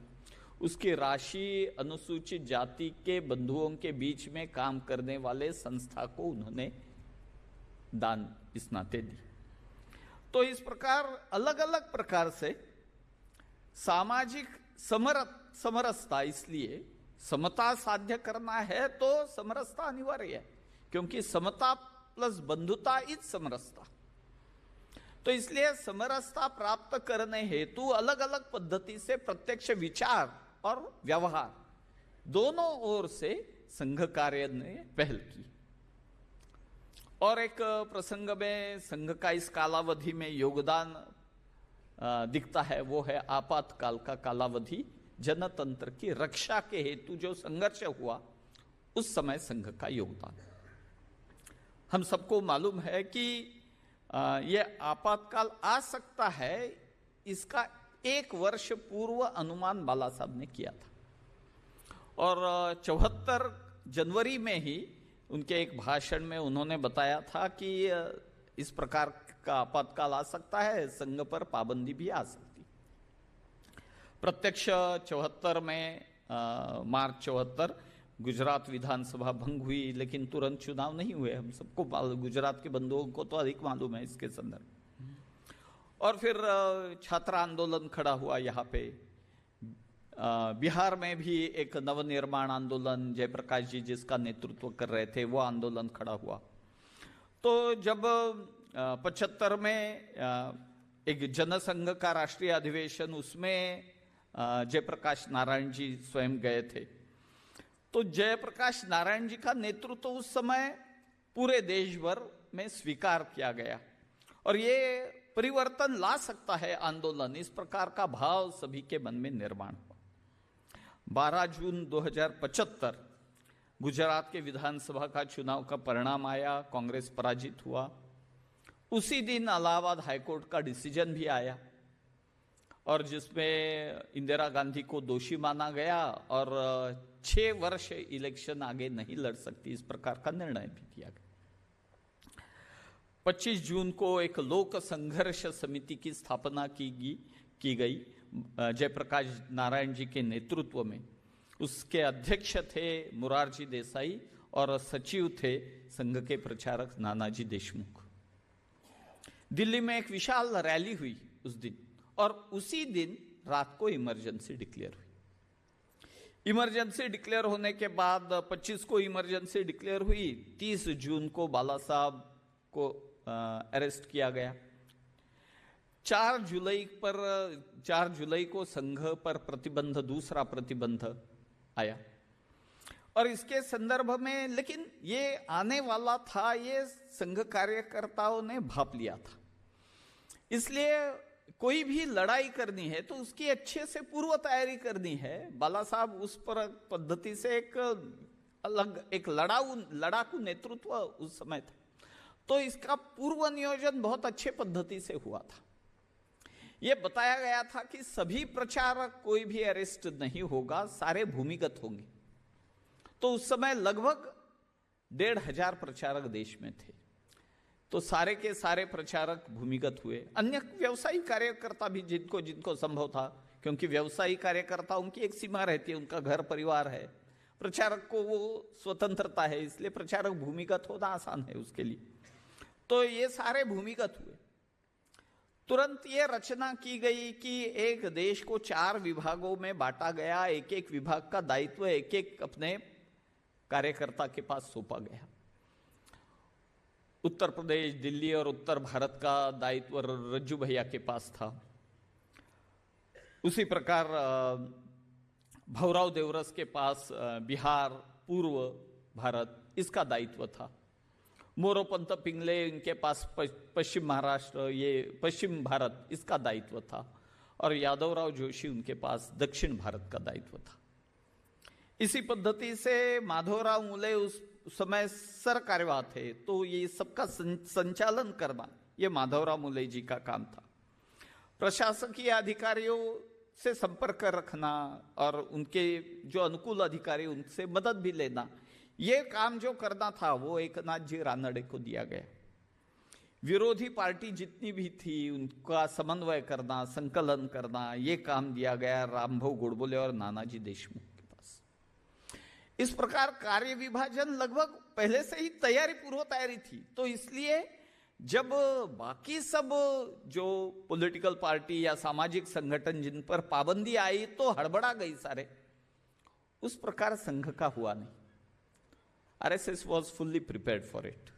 उसकी राशि अनुसूचित जाति के बंधुओं के बीच में काम करने वाले संस्था को उन्होंने दान इस नाते दी। तो इस प्रकार अलग अलग प्रकार से सामाजिक समरसता, इसलिए समता साध्य करना है तो समरसता अनिवार्य है, क्योंकि समता प्लस बंधुता इज समरसता। तो इसलिए समरसता प्राप्त करने हेतु अलग अलग पद्धति से प्रत्यक्ष विचार और व्यवहार दोनों ओर से संघ कार्य ने पहल की। और एक प्रसंग में संघ का इस कालावधि में योगदान दिखता है, वो है आपातकाल का कालावधि। जनतंत्र की रक्षा के हेतु जो संघर्ष हुआ, उस समय संघ का योगदान। हम सबको मालूम है कि यह आपातकाल आ सकता है, इसका 1 वर्ष पूर्व अनुमान बाला साहब ने किया था। और 74 जनवरी में ही उनके एक भाषण में उन्होंने बताया था कि इस प्रकार का आपातकाल आ सकता है, संघ पर पाबंदी भी आ सकती। प्रत्यक्ष 74 में मार्च 74 गुजरात विधानसभा भंग हुई, लेकिन तुरंत चुनाव नहीं हुए। हम सबको गुजरात के बंधुओं को तो अधिक मालूम है इसके संदर्भ। और फिर छात्र आंदोलन खड़ा हुआ यहाँ पे। बिहार में भी एक नवनिर्माण आंदोलन, जयप्रकाश जी जिसका नेतृत्व कर रहे थे, वो आंदोलन खड़ा हुआ। तो जब 75 में एक जनसंघ का राष्ट्रीय अधिवेशन, उसमें जयप्रकाश नारायण जी स्वयं गए थे। तो जयप्रकाश नारायण जी का नेतृत्व उस समय पूरे देश भर में स्वीकार किया गया, और ये परिवर्तन ला सकता है आंदोलन, इस प्रकार का भाव सभी के मन में निर्माण हुआ। 12 जून 2075 गुजरात के विधानसभा का चुनाव का परिणाम आया, कांग्रेस पराजित हुआ। उसी दिन इलाहाबाद हाईकोर्ट का डिसीजन भी आया, और जिसमें इंदिरा गांधी को दोषी माना गया और 6 वर्ष इलेक्शन आगे नहीं लड़ सकती, इस प्रकार का निर्णय भी किया गया। 25 जून को एक लोक संघर्ष समिति की स्थापना की गई जयप्रकाश नारायण जी के नेतृत्व में। उसके अध्यक्ष थे मुरारजी देसाई और सचिव थे संघ के प्रचारक नानाजी देशमुख। दिल्ली में एक विशाल रैली हुई उस दिन, और उसी दिन रात को इमरजेंसी डिक्लेयर हुई। इमरजेंसी डिक्लेयर होने के बाद 25 को इमरजेंसी डिक्लेयर हुई, 30 जून को बाला साहब को अरेस्ट किया गया। 4 जुलाई को संघ पर प्रतिबंध, दूसरा प्रतिबंध आया, और इसके संदर्भ में, लेकिन ये आने वाला था, ये संघ कार्यकर्ताओं ने भाप लिया था। इसलिए कोई भी लड़ाई करनी है तो उसकी अच्छे से पूर्व तैयारी करनी है। बाला साहब उस पर पद्धति से एक अलग, एक लड़ाकू नेतृत्व उस समय था, तो इसका पूर्व नियोजन बहुत अच्छे पद्धति से हुआ था। यह बताया गया था कि सभी प्रचारक, कोई भी अरेस्ट नहीं होगा, सारे भूमिगत होंगे। तो उस समय लगभग 1,500 प्रचारक देश में थे, तो सारे के सारे प्रचारक भूमिगत हुए। अन्य व्यवसायिक कार्यकर्ता भी जिनको संभव था, क्योंकि व्यवसायिक कार्यकर्ताओं की एक सीमा रहती है, उनका घर परिवार है, प्रचारक को वो स्वतंत्रता है, इसलिए प्रचारक भूमिगत होना आसान है उसके लिए। तो ये सारे भूमिगत हुए। तुरंत ये रचना की गई कि एक देश को 4 विभागों में बांटा गया, एक एक विभाग का दायित्व एक एक अपने कार्यकर्ता के पास सौंपा गया। उत्तर प्रदेश, दिल्ली और उत्तर भारत का दायित्व रज्जू भैया के पास था। उसी प्रकार भवराव देवरस के पास बिहार, पूर्व भारत, इसका दायित्व था। मोरोपंत पिंगले, इनके पास पश्चिम महाराष्ट्र, ये पश्चिम भारत, इसका दायित्व था। और यादवराव जोशी, उनके पास दक्षिण भारत का दायित्व था। इसी पद्धति से माधवराव मूले उस समय सर कार्यवाह थे, तो ये सबका संचालन करना ये माधवराव मूले जी का काम था। प्रशासकीय अधिकारियों से संपर्क रखना और उनके जो अनुकूल अधिकारी, उनसे मदद भी लेना, ये काम जो करना था वो एकनाथ जी रानड़े को दिया गया। विरोधी पार्टी जितनी भी थी उनका समन्वय करना, संकलन करना, ये काम दिया गया रामभाऊ गोडबोले और नानाजी देशमुख के पास। इस प्रकार कार्य विभाजन लगभग पहले से ही पूर्व तैयारी थी। तो इसलिए जब बाकी सब जो पॉलिटिकल पार्टी या सामाजिक संगठन जिन पर पाबंदी आई तो हड़बड़ा गई सारे, उस प्रकार संघ का हुआ नहीं। RSS was fully prepared for it.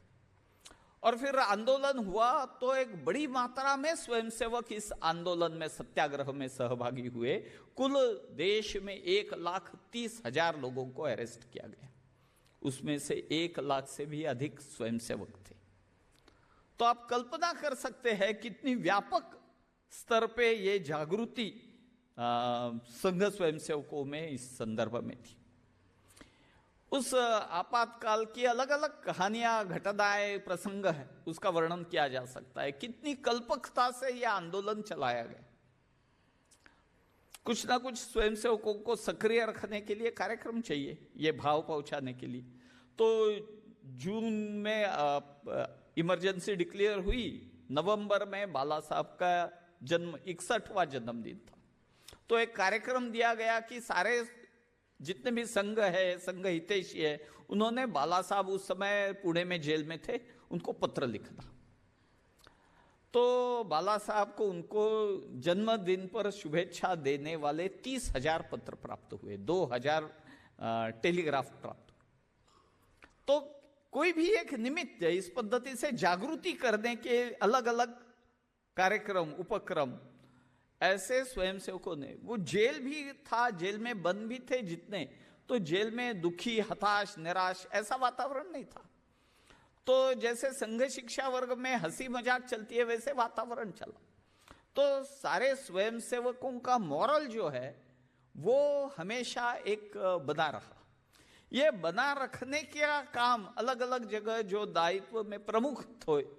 और फिर आंदोलन हुआ तो एक बड़ी मात्रा में स्वयंसेवक इस आंदोलन में, सत्याग्रह में सहभागी हुए। कुल देश में 1,30,000 लोगों को अरेस्ट किया गया, उसमें से 1 लाख से भी अधिक स्वयंसेवक थे। तो आप कल्पना कर सकते हैं कितनी व्यापक स्तर पे ये जागृति संघ स्वयंसेवकों में इस संदर्भ में थी। उस आपातकाल की अलग अलग कहानियां, घटनाएं, प्रसंग है, उसका वर्णन किया जा सकता है। कितनी कल्पकता से यह आंदोलन चलाया गया। कुछ ना कुछ स्वयंसेवकों को सक्रिय रखने के लिए कार्यक्रम चाहिए, ये भाव पहुंचाने के लिए। तो जून में इमरजेंसी डिक्लेयर हुई, नवंबर में बाला साहब का जन्म 61वां जन्मदिन था। तो एक कार्यक्रम दिया गया कि सारे जितने भी संघ है, संघ हितैषी है, उन्होंने बाला साहब उस समय पुणे में जेल में थे, उनको पत्र लिखना। तो बाला साहब को उनको जन्मदिन पर शुभेच्छा देने वाले 30,000 पत्र प्राप्त हुए, 2,000 टेलीग्राफ प्राप्त हुए। तो कोई भी एक निमित्त इस पद्धति से जागृति करने के अलग अलग कार्यक्रम, उपक्रम ऐसे स्वयंसेवकों ने, वो जेल भी था, जेल में बंद भी थे जितने, तो जेल में दुखी, हताश, निराश ऐसा वातावरण नहीं था। तो जैसे संघ शिक्षा वर्ग में हंसी मजाक चलती है, वैसे वातावरण चला। तो सारे स्वयंसेवकों का मॉरल जो है वो हमेशा एक बना रहा। ये बना रखने का काम अलग अलग जगह जो दायित्व में प्रमुख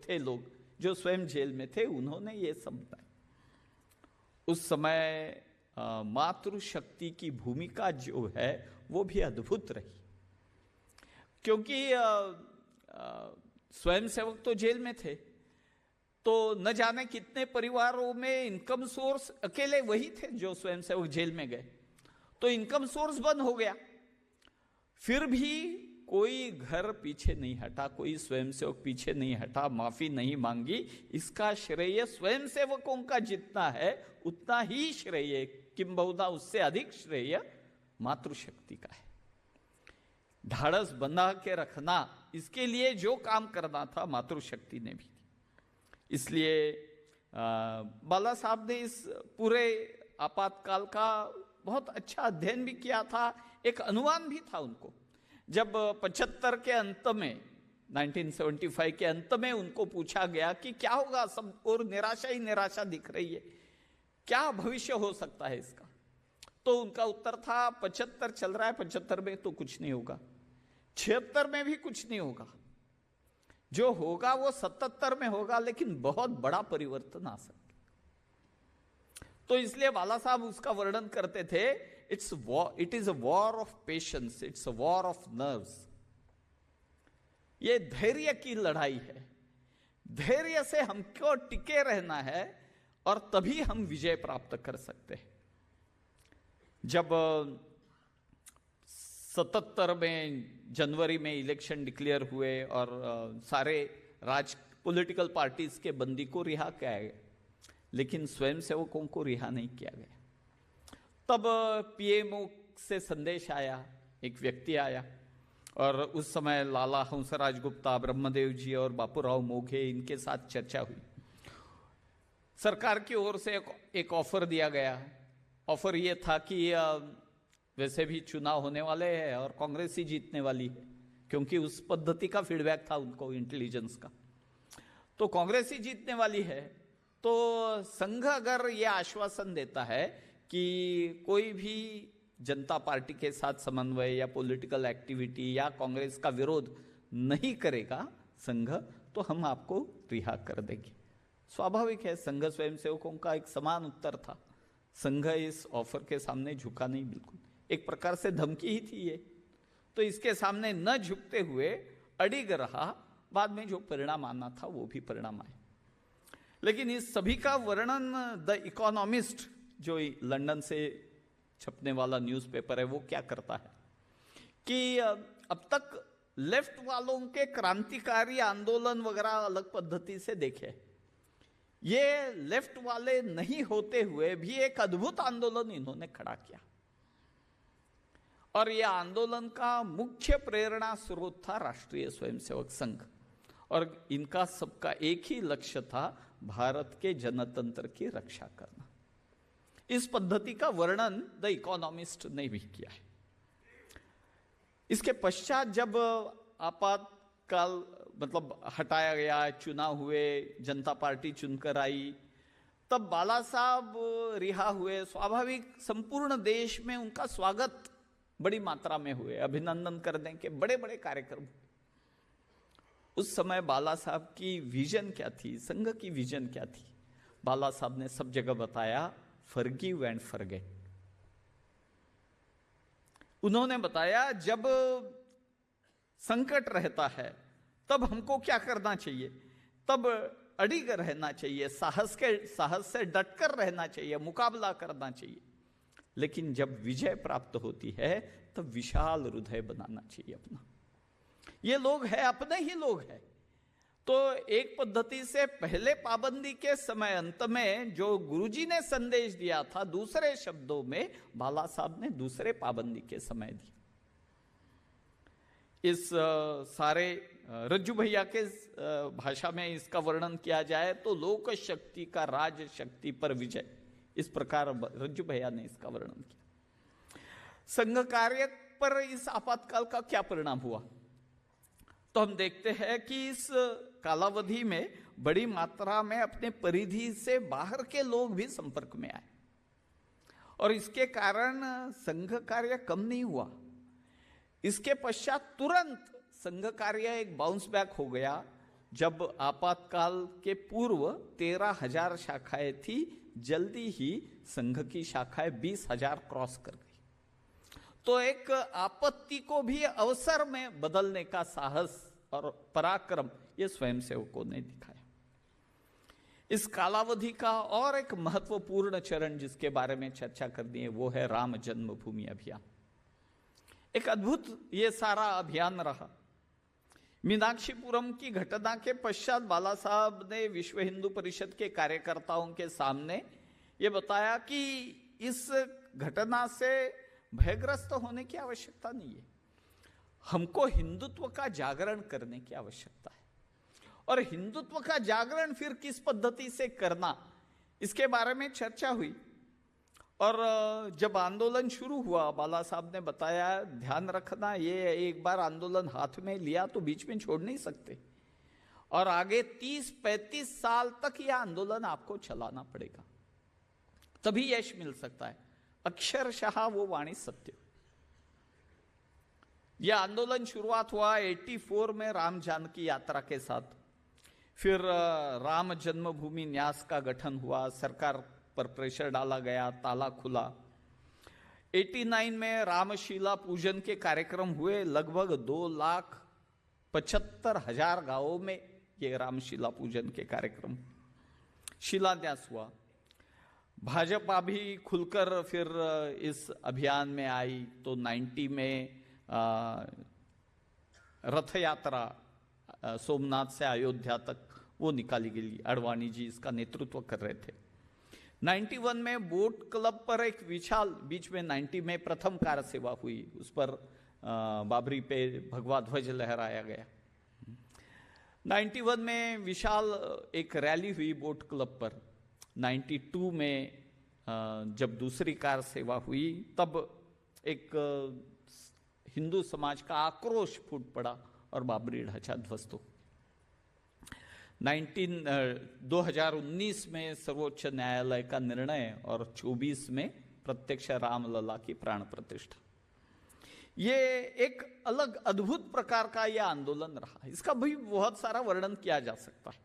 थे लोग, जो स्वयं जेल में थे, उन्होंने ये समझा। उस समय मातृशक्ति की भूमिका जो है वो भी अद्भुत रही, क्योंकि स्वयंसेवक तो जेल में थे, तो न जाने कितने परिवारों में इनकम सोर्स अकेले वही थे जो स्वयंसेवक जेल में गए, तो इनकम सोर्स बंद हो गया। फिर भी कोई घर पीछे नहीं हटा, कोई स्वयंसेवक पीछे नहीं हटा, माफी नहीं मांगी। इसका श्रेय स्वयंसेवकों का जितना है उतना ही श्रेय, किंबहुना उससे अधिक श्रेय मातृशक्ति का है। ढाढ़स बंधा के रखना, इसके लिए जो काम करना था मातृशक्ति ने भी। इसलिए बाला साहब ने इस पूरे आपातकाल का बहुत अच्छा अध्ययन भी किया था, एक अनुमान भी था उनको। जब 75 के अंत में, 1975 के अंत में उनको पूछा गया कि क्या होगा, सब और निराशा ही निराशा दिख रही है, क्या भविष्य हो सकता है इसका, तो उनका उत्तर था 75 चल रहा है, 75 में तो कुछ नहीं होगा, 76 में भी कुछ नहीं होगा, जो होगा वो 77 में होगा, लेकिन बहुत बड़ा परिवर्तन आ सकता। तो इसलिए बाला साहब उसका वर्णन करते थे, it is a war of patience, it's a war of nerves. ये धैर्य की लड़ाई है, धैर्य से हमको टिके रहना है और तभी हम विजय प्राप्त कर सकते हैं। जब 77 में जनवरी में इलेक्शन डिक्लेयर हुए और सारे पॉलिटिकल पार्टीज के बंदी को रिहा किया गया, लेकिन स्वयंसेवकों को रिहा नहीं किया गया। तब पीएमओ से संदेश आया, एक व्यक्ति आया, और उस समय लाला हंसराज गुप्ता, ब्रह्मदेव जी और बापूराव मोघे, इनके साथ चर्चा हुई। सरकार की ओर से एक ऑफर दिया गया। ऑफर ये था कि वैसे भी चुनाव होने वाले हैं और कांग्रेस ही जीतने वाली है, क्योंकि उस पद्धति का फीडबैक था उनको, इंटेलिजेंस का, तो कांग्रेस ही जीतने वाली है। तो संघ अगर ये आश्वासन देता है कि कोई भी जनता पार्टी के साथ समन्वय या पॉलिटिकल एक्टिविटी या कांग्रेस का विरोध नहीं करेगा संघ, तो हम आपको रिहा कर देंगे। स्वाभाविक है, संघ स्वयंसेवकों का एक समान उत्तर था। संघ इस ऑफर के सामने झुका नहीं, बिल्कुल एक प्रकार से धमकी ही थी ये। तो इसके सामने न झुकते हुए अडिग रहा। बाद में जो परिणाम आना था वो भी परिणाम आए। लेकिन इस सभी का वर्णन द इकोनॉमिस्ट, जो लंदन से छपने वाला न्यूज़पेपर है, वो क्या करता है कि अब तक लेफ्ट वालों के क्रांतिकारी आंदोलन वगैरह अलग पद्धति से देखे, ये लेफ्ट वाले नहीं होते हुए भी एक अद्भुत आंदोलन इन्होंने खड़ा किया। और यह आंदोलन का मुख्य प्रेरणा स्रोत था राष्ट्रीय स्वयंसेवक संघ, और इनका सबका एक ही लक्ष्य था, भारत के जनतंत्र की रक्षा करना। इस पद्धति का वर्णन द इकोनॉमिस्ट ने भी किया है। इसके पश्चात जब आपातकाल मतलब हटाया गया, चुनाव हुए, जनता पार्टी चुनकर आई, तब बाला साहब रिहा हुए। स्वाभाविक संपूर्ण देश में उनका स्वागत बड़ी मात्रा में हुए, अभिनंदन करने के बड़े बड़े कार्यक्रम। उस समय बाला साहब की विजन क्या थी, संघ की विजन क्या थी, बाला साहब ने सब जगह बताया, फॉरगिव एंड फॉरगेट। उन्होंने बताया जब संकट रहता है तब हमको क्या करना चाहिए, तब अडिग रहना चाहिए, साहस से डटकर रहना चाहिए, मुकाबला करना चाहिए। लेकिन जब विजय प्राप्त होती है तब विशाल हृदय बनाना चाहिए अपना। ये लोग हैं, अपने ही लोग हैं। तो एक पद्धति से पहले पाबंदी के समय अंत में जो गुरुजी ने संदेश दिया था, दूसरे शब्दों में बाला साहब ने दूसरे पाबंदी के समय दिया। इस सारे रज्जू भैया के भाषा में इसका वर्णन किया जाए तो लोक शक्ति का राज शक्ति पर विजय, इस प्रकार रज्जू भैया ने इसका वर्णन किया। संघ कार्य पर इस आपातकाल का क्या परिणाम हुआ, तो हम देखते हैं कि इस कालावधि में बड़ी मात्रा में अपने परिधि से बाहर के लोग भी संपर्क में आए, और इसके कारण संघ कार्य कम नहीं हुआ। इसके पश्चात तुरंत संघ कार्य एक बाउंस बैक हो गया। जब आपातकाल के पूर्व 13,000 शाखाएं थी, जल्दी ही संघ की शाखाएं 20,000 क्रॉस कर गई। तो एक आपत्ति को भी अवसर में बदलने का साहस और पराक्रम ये स्वयंसेवकों ने दिखाया। इस कालावधि का और एक महत्वपूर्ण चरण जिसके बारे में चर्चा करनी है वो है राम जन्मभूमि अभियान। एक अद्भुत ये सारा अभियान रहा। मीनाक्षीपुरम की घटना के पश्चात बाला साहब ने विश्व हिंदू परिषद के कार्यकर्ताओं के सामने ये बताया कि इस घटना से भयग्रस्त होने की आवश्यकता नहीं है, हमको हिंदुत्व का जागरण करने की आवश्यकता है। और हिंदुत्व का जागरण फिर किस पद्धति से करना, इसके बारे में चर्चा हुई। और जब आंदोलन शुरू हुआ, बाला साहब ने बताया ध्यान रखना, ये एक बार आंदोलन हाथ में लिया तो बीच में छोड़ नहीं सकते, और आगे 30-35 साल तक यह आंदोलन आपको चलाना पड़ेगा, तभी यश मिल सकता है। अक्षरशः वो वाणी सत्य। यह आंदोलन शुरुआत हुआ 84 में राम जानकी यात्रा के साथ। फिर राम जन्मभूमि न्यास का गठन हुआ, सरकार पर प्रेशर डाला गया, ताला खुला। 89 में रामशिला पूजन के कार्यक्रम हुए। लगभग 2,75,000 गांवों में ये रामशिला पूजन के कार्यक्रम शिलान्यास हुआ। भाजपा भी खुलकर फिर इस अभियान में आई। तो 90 में रथ यात्रा सोमनाथ से अयोध्या तक वो निकाली गई। अडवाणी जी इसका नेतृत्व कर रहे थे। 91 में बोट क्लब पर एक विशाल, बीच में 90 में प्रथम कार सेवा हुई, उस पर बाबरी पे भगवा ध्वज लहराया गया। 91 में विशाल एक रैली हुई बोट क्लब पर। 92 में जब दूसरी कार सेवा हुई तब एक हिंदू समाज का आक्रोश फूट पड़ा और बाबरी ढांचा ध्वस्त हो। 2019 में सर्वोच्च न्यायालय का निर्णय और 24 में प्रत्यक्ष रामलला की प्राण प्रतिष्ठा। ये एक अलग अद्भुत प्रकार का यह आंदोलन रहा। इसका भी बहुत सारा वर्णन किया जा सकता है।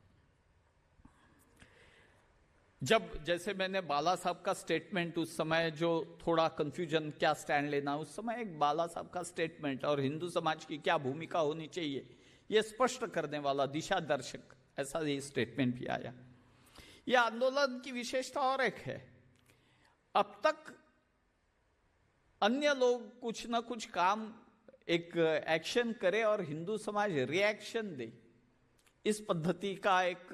जब जैसे मैंने बाला साहब का स्टेटमेंट, उस समय जो थोड़ा कंफ्यूजन क्या स्टैंड लेना, उस समय एक बाला साहब का स्टेटमेंट और हिंदू समाज की क्या भूमिका होनी चाहिए ये स्पष्ट करने वाला दिशा दर्शक ऐसा ये स्टेटमेंट भी आया। यह आंदोलन की विशेषता और एक है, अब तक अन्य लोग कुछ ना कुछ काम, एक एक्शन करे और हिंदू समाज रिएक्शन दे, इस पद्धति का एक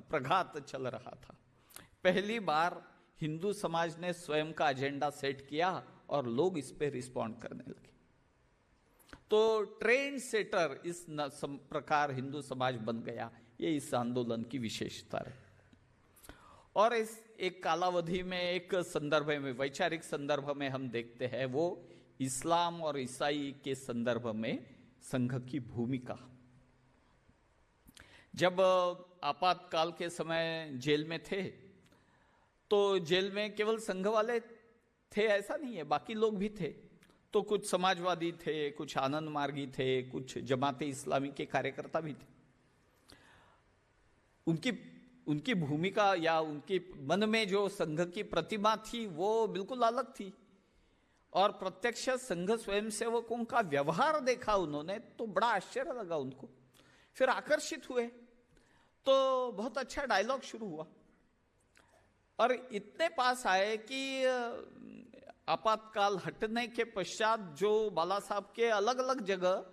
प्रघात चल रहा था। पहली बार हिंदू समाज ने स्वयं का एजेंडा सेट किया और लोग इस पे रिस्पॉन्ड करने लगे। तो ट्रेंड सेटर इस प्रकार हिंदू समाज बन गया। ये इस आंदोलन की विशेषता है। और इस एक कालावधि में, एक संदर्भ में, वैचारिक संदर्भ में हम देखते हैं वो इस्लाम और ईसाई के संदर्भ में संघ की भूमिका। जब आपातकाल के समय जेल में थे तो जेल में केवल संघ वाले थे ऐसा नहीं है, बाकी लोग भी थे। तो कुछ समाजवादी थे, कुछ आनंद मार्गी थे, कुछ जमाते इस्लामी के कार्यकर्ता भी थे। उनकी भूमिका या उनके मन में जो संघ की प्रतिमा थी वो बिल्कुल अलग थी। और प्रत्यक्ष संघ स्वयंसेवकों का व्यवहार देखा उन्होंने तो बड़ा आश्चर्य लगा उनको। फिर आकर्षित हुए तो बहुत अच्छा डायलॉग शुरू हुआ और इतने पास आए कि आपातकाल हटने के पश्चात जो बाला साहब के अलग अलग जगह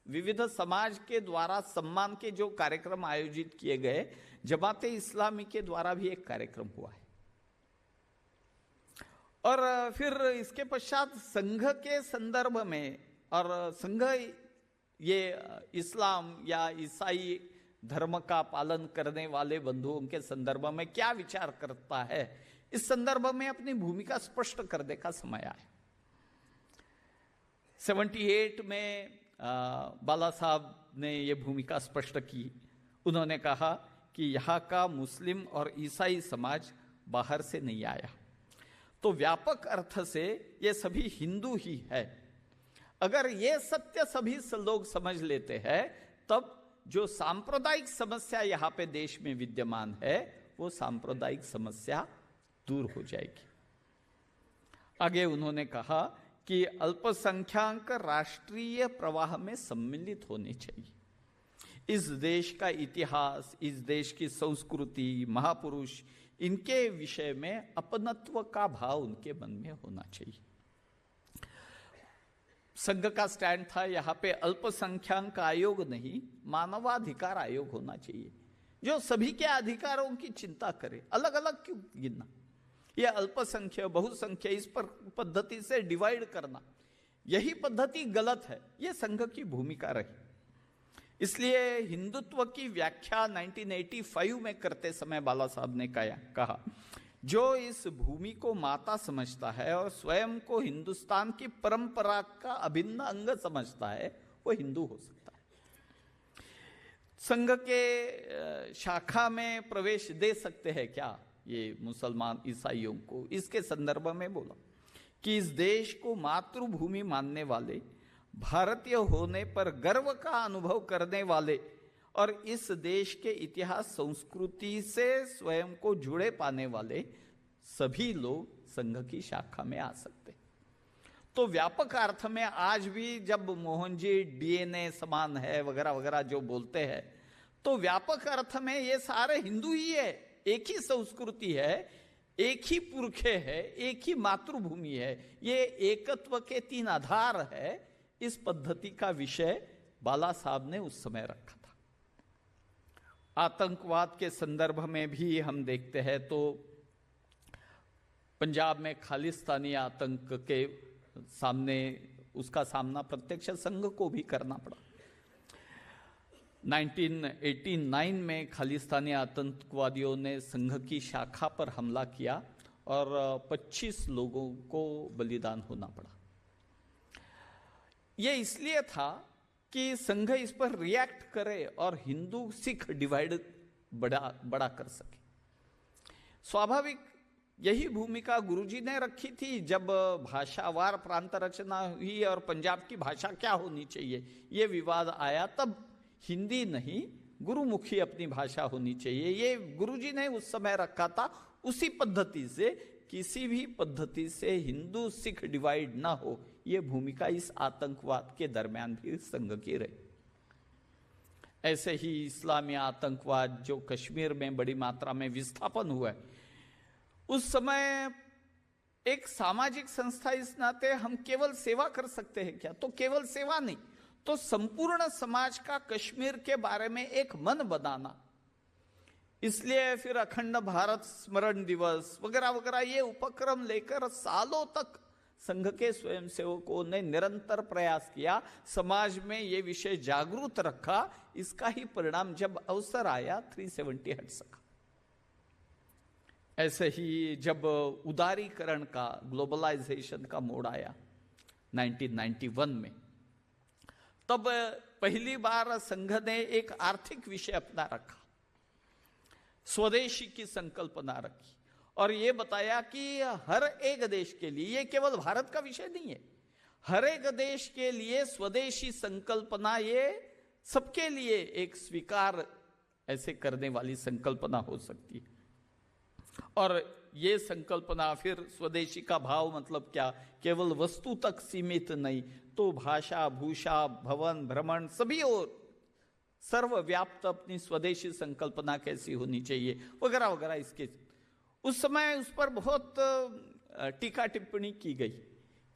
विविध समाज के द्वारा सम्मान के जो कार्यक्रम आयोजित किए गए, जमाते इस्लामी के द्वारा भी एक कार्यक्रम हुआ है। और फिर इसके पश्चात संघ के संदर्भ में, और संघ ये इस्लाम या ईसाई धर्म का पालन करने वाले बंधुओं के संदर्भ में क्या विचार करता है, इस संदर्भ में अपनी भूमिका स्पष्ट करने का समय आया। 78 में बाला साहब ने यह भूमिका स्पष्ट की। उन्होंने कहा कि यहाँ का मुस्लिम और ईसाई समाज बाहर से नहीं आया, तो व्यापक अर्थ से ये सभी हिंदू ही है। अगर ये सत्य सभी लोग समझ लेते हैं तब जो सांप्रदायिक समस्या यहाँ पे देश में विद्यमान है वो सांप्रदायिक समस्या दूर हो जाएगी। आगे उन्होंने कहा कि अल्पसंख्याक राष्ट्रीय प्रवाह में सम्मिलित होने चाहिए। इस देश का इतिहास, इस देश की संस्कृति, महापुरुष, इनके विषय में अपनत्व का भाव उनके मन में होना चाहिए। संघ का स्टैंड था यहाँ पे अल्पसंख्याक आयोग नहीं, मानवाधिकार आयोग होना चाहिए, जो सभी के अधिकारों की चिंता करे। अलग अलग क्यों गिनना? यह अल्पसंख्यक बहुसंख्यक इस पर पद्धति से डिवाइड करना, यही पद्धति गलत है। यह संघ की भूमिका रही। इसलिए हिंदुत्व की व्याख्या 1985 में करते समय बाला साहब ने कहा, जो इस भूमि को माता समझता है और स्वयं को हिंदुस्तान की परंपरा का अभिन्न अंग समझता है, वो हिंदू हो सकता है। संघ के शाखा में प्रवेश दे सकते हैं क्या ये मुसलमान ईसाइयों को? इसके संदर्भ में बोला कि इस देश को मातृभूमि मानने वाले, भारतीय होने पर गर्व का अनुभव करने वाले और इस देश के इतिहास संस्कृति से स्वयं को जुड़े पाने वाले सभी लोग संघ की शाखा में आ सकते। तो व्यापक अर्थ में आज भी जब मोहन जी डीएनए समान है वगैरह वगैरह जो बोलते हैं, तो व्यापक अर्थ में ये सारे हिंदू ही है, एक ही संस्कृति है, एक ही पुरखे है, एक ही मातृभूमि है। ये एकत्व के 3 आधार है। इस पद्धति का विषय बाला साहब ने उस समय रखा था। आतंकवाद के संदर्भ में भी हम देखते हैं तो पंजाब में खालिस्तानी आतंक के सामने उसका सामना प्रत्यक्ष संघ को भी करना पड़ा। 1989 में खालिस्तानी आतंकवादियों ने संघ की शाखा पर हमला किया और 25 लोगों को बलिदान होना पड़ा। यह इसलिए था कि संघ इस पर रिएक्ट करे और हिंदू सिख डिवाइड बड़ा कर सके। स्वाभाविक यही भूमिका गुरुजी ने रखी थी जब भाषावार प्रांत रचना हुई और पंजाब की भाषा क्या होनी चाहिए ये विवाद आया। तब हिंदी नहीं गुरुमुखी अपनी भाषा होनी चाहिए, ये गुरुजी ने उस समय रखा था। उसी पद्धति से किसी भी पद्धति से हिंदू सिख डिवाइड ना हो, ये भूमिका इस आतंकवाद के दरमियान भी संघ की रही। ऐसे ही इस्लामी आतंकवाद जो कश्मीर में बड़ी मात्रा में विस्थापन हुआ है, उस समय एक सामाजिक संस्था इस नाते हम केवल सेवा कर सकते हैं क्या? तो केवल सेवा नहीं, तो संपूर्ण समाज का कश्मीर के बारे में एक मन बनाना। इसलिए फिर अखंड भारत स्मरण दिवस वगैरह वगैरह ये उपक्रम लेकर सालों तक संघ के स्वयंसेवकों ने निरंतर प्रयास किया, समाज में ये विषय जागरूक रखा। इसका ही परिणाम जब अवसर आया 370 हट सका। ऐसे ही जब उदारीकरण का, ग्लोबलाइजेशन का मोड़ आया 1991 में, तब पहली बार संघ ने एक आर्थिक विषय अपना रखा, स्वदेशी की संकल्पना रखी और यह बताया कि हर एक देश के लिए, ये केवल भारत का विषय नहीं है, हर एक देश के लिए स्वदेशी संकल्पना ये सबके लिए एक स्वीकार ऐसे करने वाली संकल्पना हो सकती है। और ये संकल्पना फिर स्वदेशी का भाव मतलब क्या? केवल वस्तु तक सीमित नहीं, तो भाषा, भूषा, भवन, भ्रमण सभी और सर्वव्याप्त अपनी स्वदेशी संकल्पना कैसी होनी चाहिए वगैरह वगैरह। इसके उस समय उस पर बहुत टीका टिप्पणी की गई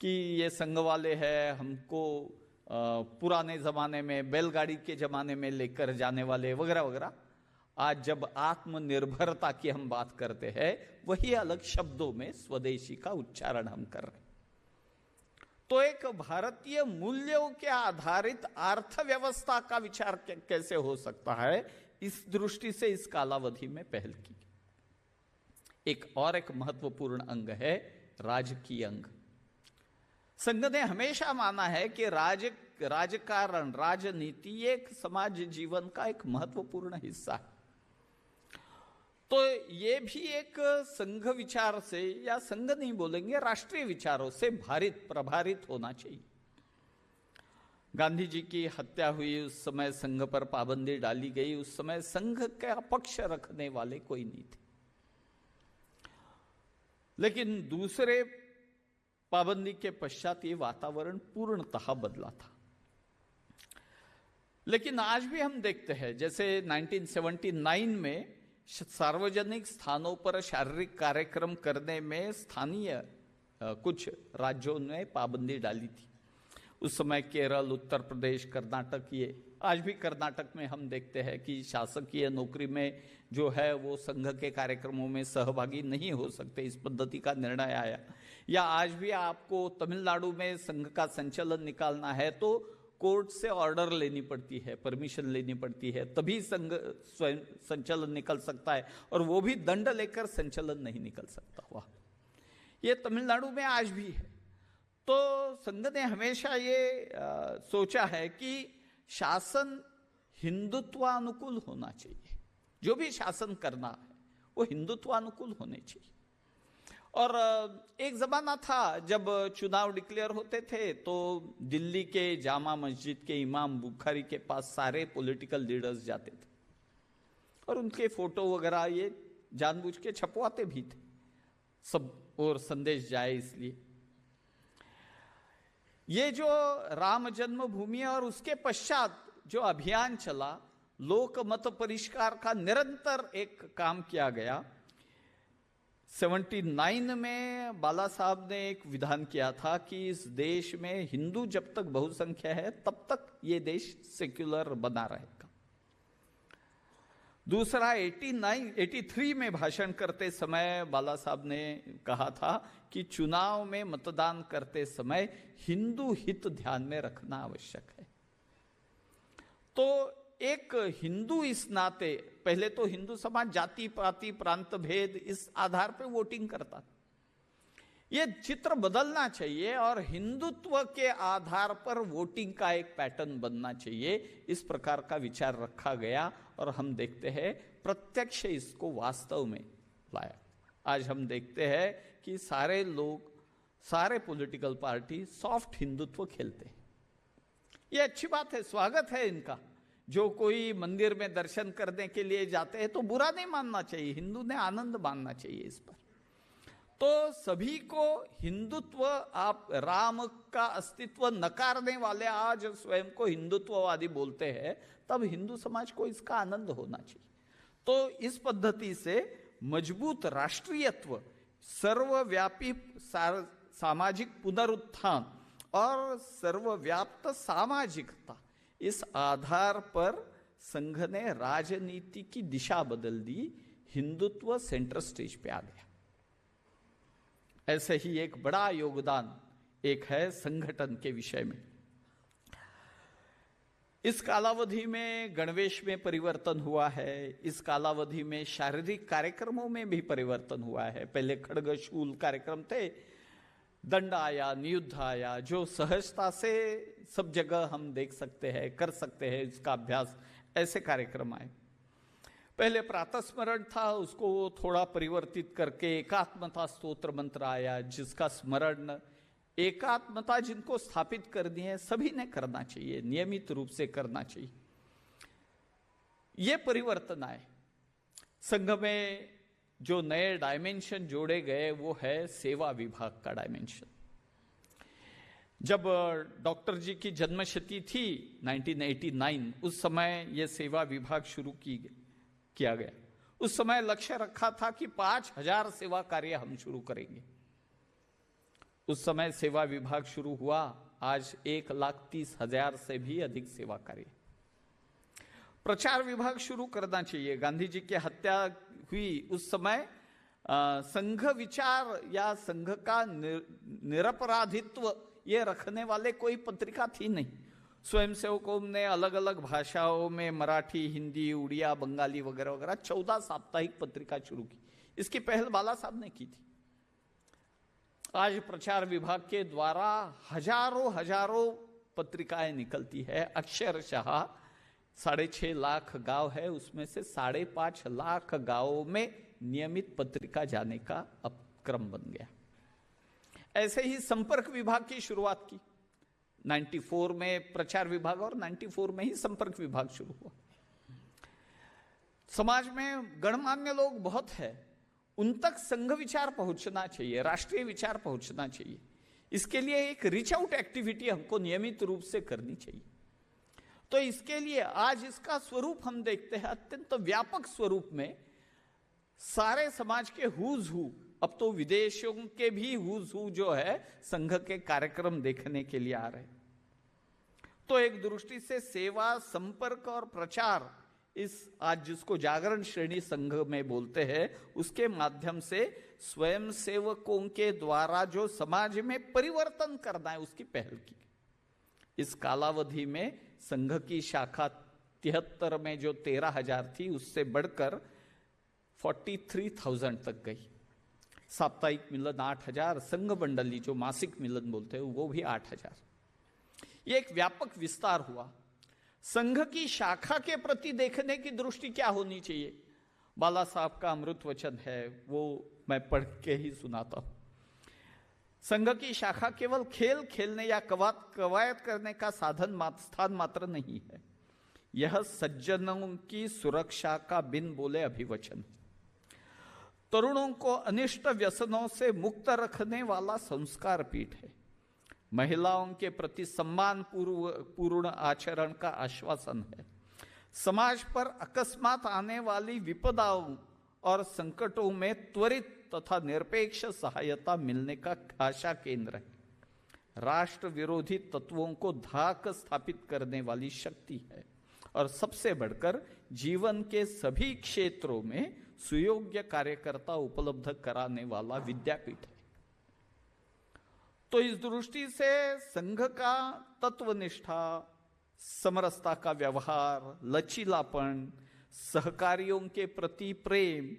कि ये संघ वाले हैं, हमको पुराने जमाने में बैलगाड़ी के जमाने में लेकर जाने वाले वगैरह वगैरह। आज जब आत्मनिर्भरता की हम बात करते हैं, वही अलग शब्दों में स्वदेशी का उच्चारण हम कर रहे हैं। तो एक भारतीय मूल्यों के आधारित अर्थव्यवस्था का विचार कैसे हो सकता है, इस दृष्टि से इस कालावधि में पहल की। एक और एक महत्वपूर्ण अंग है राजकीय अंग। संघ ने हमेशा माना है कि राजकारण, राजनीति एक समाज जीवन का एक महत्वपूर्ण हिस्सा है। तो ये भी एक संघ विचार से, या संघ नहीं बोलेंगे, राष्ट्रीय विचारों से प्रभारित होना चाहिए। गांधी जी की हत्या हुई, उस समय संघ पर पाबंदी डाली गई, उस समय संघ का पक्ष रखने वाले कोई नहीं थे। लेकिन दूसरे पाबंदी के पश्चात ये वातावरण पूर्णतः बदला था। लेकिन आज भी हम देखते हैं, जैसे 1979 में सार्वजनिक स्थानों पर शारीरिक कार्यक्रम करने में स्थानीय कुछ राज्यों ने पाबंदी डाली थी। उस समय केरल, उत्तर प्रदेश, कर्नाटक, ये आज भी कर्नाटक में हम देखते हैं कि शासकीय नौकरी में जो है वो संघ के कार्यक्रमों में सहभागी नहीं हो सकते, इस पद्धति का निर्णय आया। या आज भी आपको तमिलनाडु में संघ का संचालन निकालना है तो कोर्ट से ऑर्डर लेनी पड़ती है, परमिशन लेनी पड़ती है, तभी संघ स्वयं संचालन निकल सकता है, और वो भी दंड लेकर संचालन नहीं निकल सकता। वाह, ये तमिलनाडु में आज भी है। तो संघ ने हमेशा ये सोचा है कि शासन हिंदुत्वानुकूल होना चाहिए, जो भी शासन करना है वो हिंदुत्वानुकूल होने चाहिए। और एक जमाना था जब चुनाव डिक्लेयर होते थे तो दिल्ली के जामा मस्जिद के इमाम बुखारी के पास सारे पॉलिटिकल लीडर्स जाते थे और उनके फोटो वगैरह ये जानबूझ के छपवाते भी थे सब, और संदेश जाए इसलिए। ये जो राम जन्मभूमि और उसके पश्चात जो अभियान चला, लोक मत परिष्कार का निरंतर एक काम किया गया। 79 में बाला साहब ने एक विधान किया था कि इस देश में हिंदू जब तक बहुसंख्या है तब तक ये देश सेक्युलर बना रहेगा। दूसरा 83 में भाषण करते समय बाला साहब ने कहा था कि चुनाव में मतदान करते समय हिंदू हित ध्यान में रखना आवश्यक है। तो एक हिंदू इस नाते, पहले तो हिंदू समाज जाति पाति प्रांत भेद इस आधार पे वोटिंग करता, ये चित्र बदलना चाहिए और हिंदुत्व के आधार पर वोटिंग का एक पैटर्न बनना चाहिए, इस प्रकार का विचार रखा गया। और हम देखते हैं प्रत्यक्ष इसको वास्तव में लाया। आज हम देखते हैं कि सारे लोग, सारे पॉलिटिकल पार्टी सॉफ्ट हिंदुत्व खेलते हैं। ये अच्छी बात है, स्वागत है इनका। जो कोई मंदिर में दर्शन करने के लिए जाते हैं तो बुरा नहीं मानना चाहिए, हिंदू ने आनंद मानना चाहिए इस पर। तो सभी को हिंदुत्व, आप राम का अस्तित्व नकारने वाले आज स्वयं को हिंदुत्ववादी बोलते हैं, तब हिंदू समाज को इसका आनंद होना चाहिए। तो इस पद्धति से मजबूत राष्ट्रीयत्व, सर्वव्यापी सामाजिक पुनरुत्थान और सर्वव्याप्त सामाजिकता, इस आधार पर संघ ने राजनीति की दिशा बदल दी, हिंदुत्व सेंटर स्टेज पे आ गया। ऐसे ही एक बड़ा योगदान एक है संगठन के विषय में। इस कालावधि में गणवेश में परिवर्तन हुआ है, इस कालावधि में शारीरिक कार्यक्रमों में भी परिवर्तन हुआ है। पहले खड्गशूल कार्यक्रम थे, दंड आया, नियुद्ध आया, जो सहजता से सब जगह हम देख सकते हैं, कर सकते हैं इसका अभ्यास, ऐसे कार्यक्रम आए। पहले प्रातः स्मरण था, उसको थोड़ा परिवर्तित करके एकात्मता स्तोत्र मंत्र आया, जिसका स्मरण, एकात्मता जिनको स्थापित करनी है सभी ने करना चाहिए, नियमित रूप से करना चाहिए। ये परिवर्तन आए। संघ में जो नए डायमेंशन जोड़े गए वो है सेवा विभाग का डायमेंशन। जब डॉक्टर जी की जन्मशती थी 1989, उस समय यह सेवा विभाग शुरू किया गया। उस समय लक्ष्य रखा था कि 5000 सेवा कार्य हम शुरू करेंगे। उस समय सेवा विभाग शुरू हुआ, आज 1,30,000 से भी अधिक सेवा कार्य। प्रचार विभाग शुरू करना चाहिए। गांधी जी की हत्या हुई उस समय संघ विचार या संघ का निरपराधित्व ये रखने वाले कोई पत्रिका थी नहीं। स्वयंसेवकों ने अलग अलग भाषाओं में मराठी, हिंदी, उड़िया, बंगाली वगैरह वगैरह 14 साप्ताहिक पत्रिका शुरू की। इसकी पहल बाला साहब ने की थी। आज प्रचार विभाग के द्वारा हजारों पत्रिकाएं निकलती है। अक्षरशः 6.5 लाख गांव है, उसमें से 5.5 लाख गांवों में नियमित पत्रिका जाने का अब क्रम बन गया। ऐसे ही संपर्क विभाग की शुरुआत की 94 में प्रचार विभाग और 94 में ही संपर्क विभाग शुरू हुआ। समाज में गणमान्य लोग बहुत है, उन तक संघ विचार पहुंचना चाहिए, राष्ट्रीय विचार पहुंचना चाहिए। इसके लिए एक रीच आउट एक्टिविटी हमको नियमित रूप से करनी चाहिए। तो इसके लिए आज इसका स्वरूप हम देखते हैं अत्यंत व्यापक स्वरूप में। सारे समाज के हुज हु, अब तो विदेशों के भी हुज हु जो है संघ के कार्यक्रम देखने के लिए आ रहे। तो एक दृष्टि से सेवा, संपर्क और प्रचार, इस आज जिसको जागरण श्रेणी संघ में बोलते हैं, उसके माध्यम से स्वयं सेवकों के द्वारा जो समाज में परिवर्तन करना है उसकी पहल की। इस कालावधि में संघ की शाखा 73 में जो 13,000 थी उससे बढ़कर 43,000 तक गई। साप्ताहिक मिलन 8,000, संघ मंडली जो मासिक मिलन बोलते हैं वो भी 8,000। ये एक व्यापक विस्तार हुआ। संघ की शाखा के प्रति देखने की दृष्टि क्या होनी चाहिए? बाला साहब का अमृत वचन है, वो मैं पढ़ के ही सुनाता हूं। संघ की शाखा केवल खेल खेलने या कवायद करने का स्थान मात्र नहीं है, यह सज्जनों की सुरक्षा का बिन बोले अभिवचन, तरुणों को अनिष्ट व्यसनों से मुक्त रखने वाला संस्कार पीठ है, महिलाओं के प्रति सम्मान पूर्ण आचरण का आश्वासन है, समाज पर अकस्मात आने वाली विपदाओं और संकटों में त्वरित तथा निरपेक्ष सहायता मिलने का आशा केंद्र है, राष्ट्र विरोधी तत्वों को धाक स्थापित करने वाली शक्ति है और सबसे बढ़कर जीवन के सभी क्षेत्रों में सुयोग्य कार्यकर्ता उपलब्ध कराने वाला विद्यापीठ है। तो इस दृष्टि से संघ का तत्वनिष्ठा, समरसता का व्यवहार, लचीलापन, सहकारियों के प्रति प्रेम,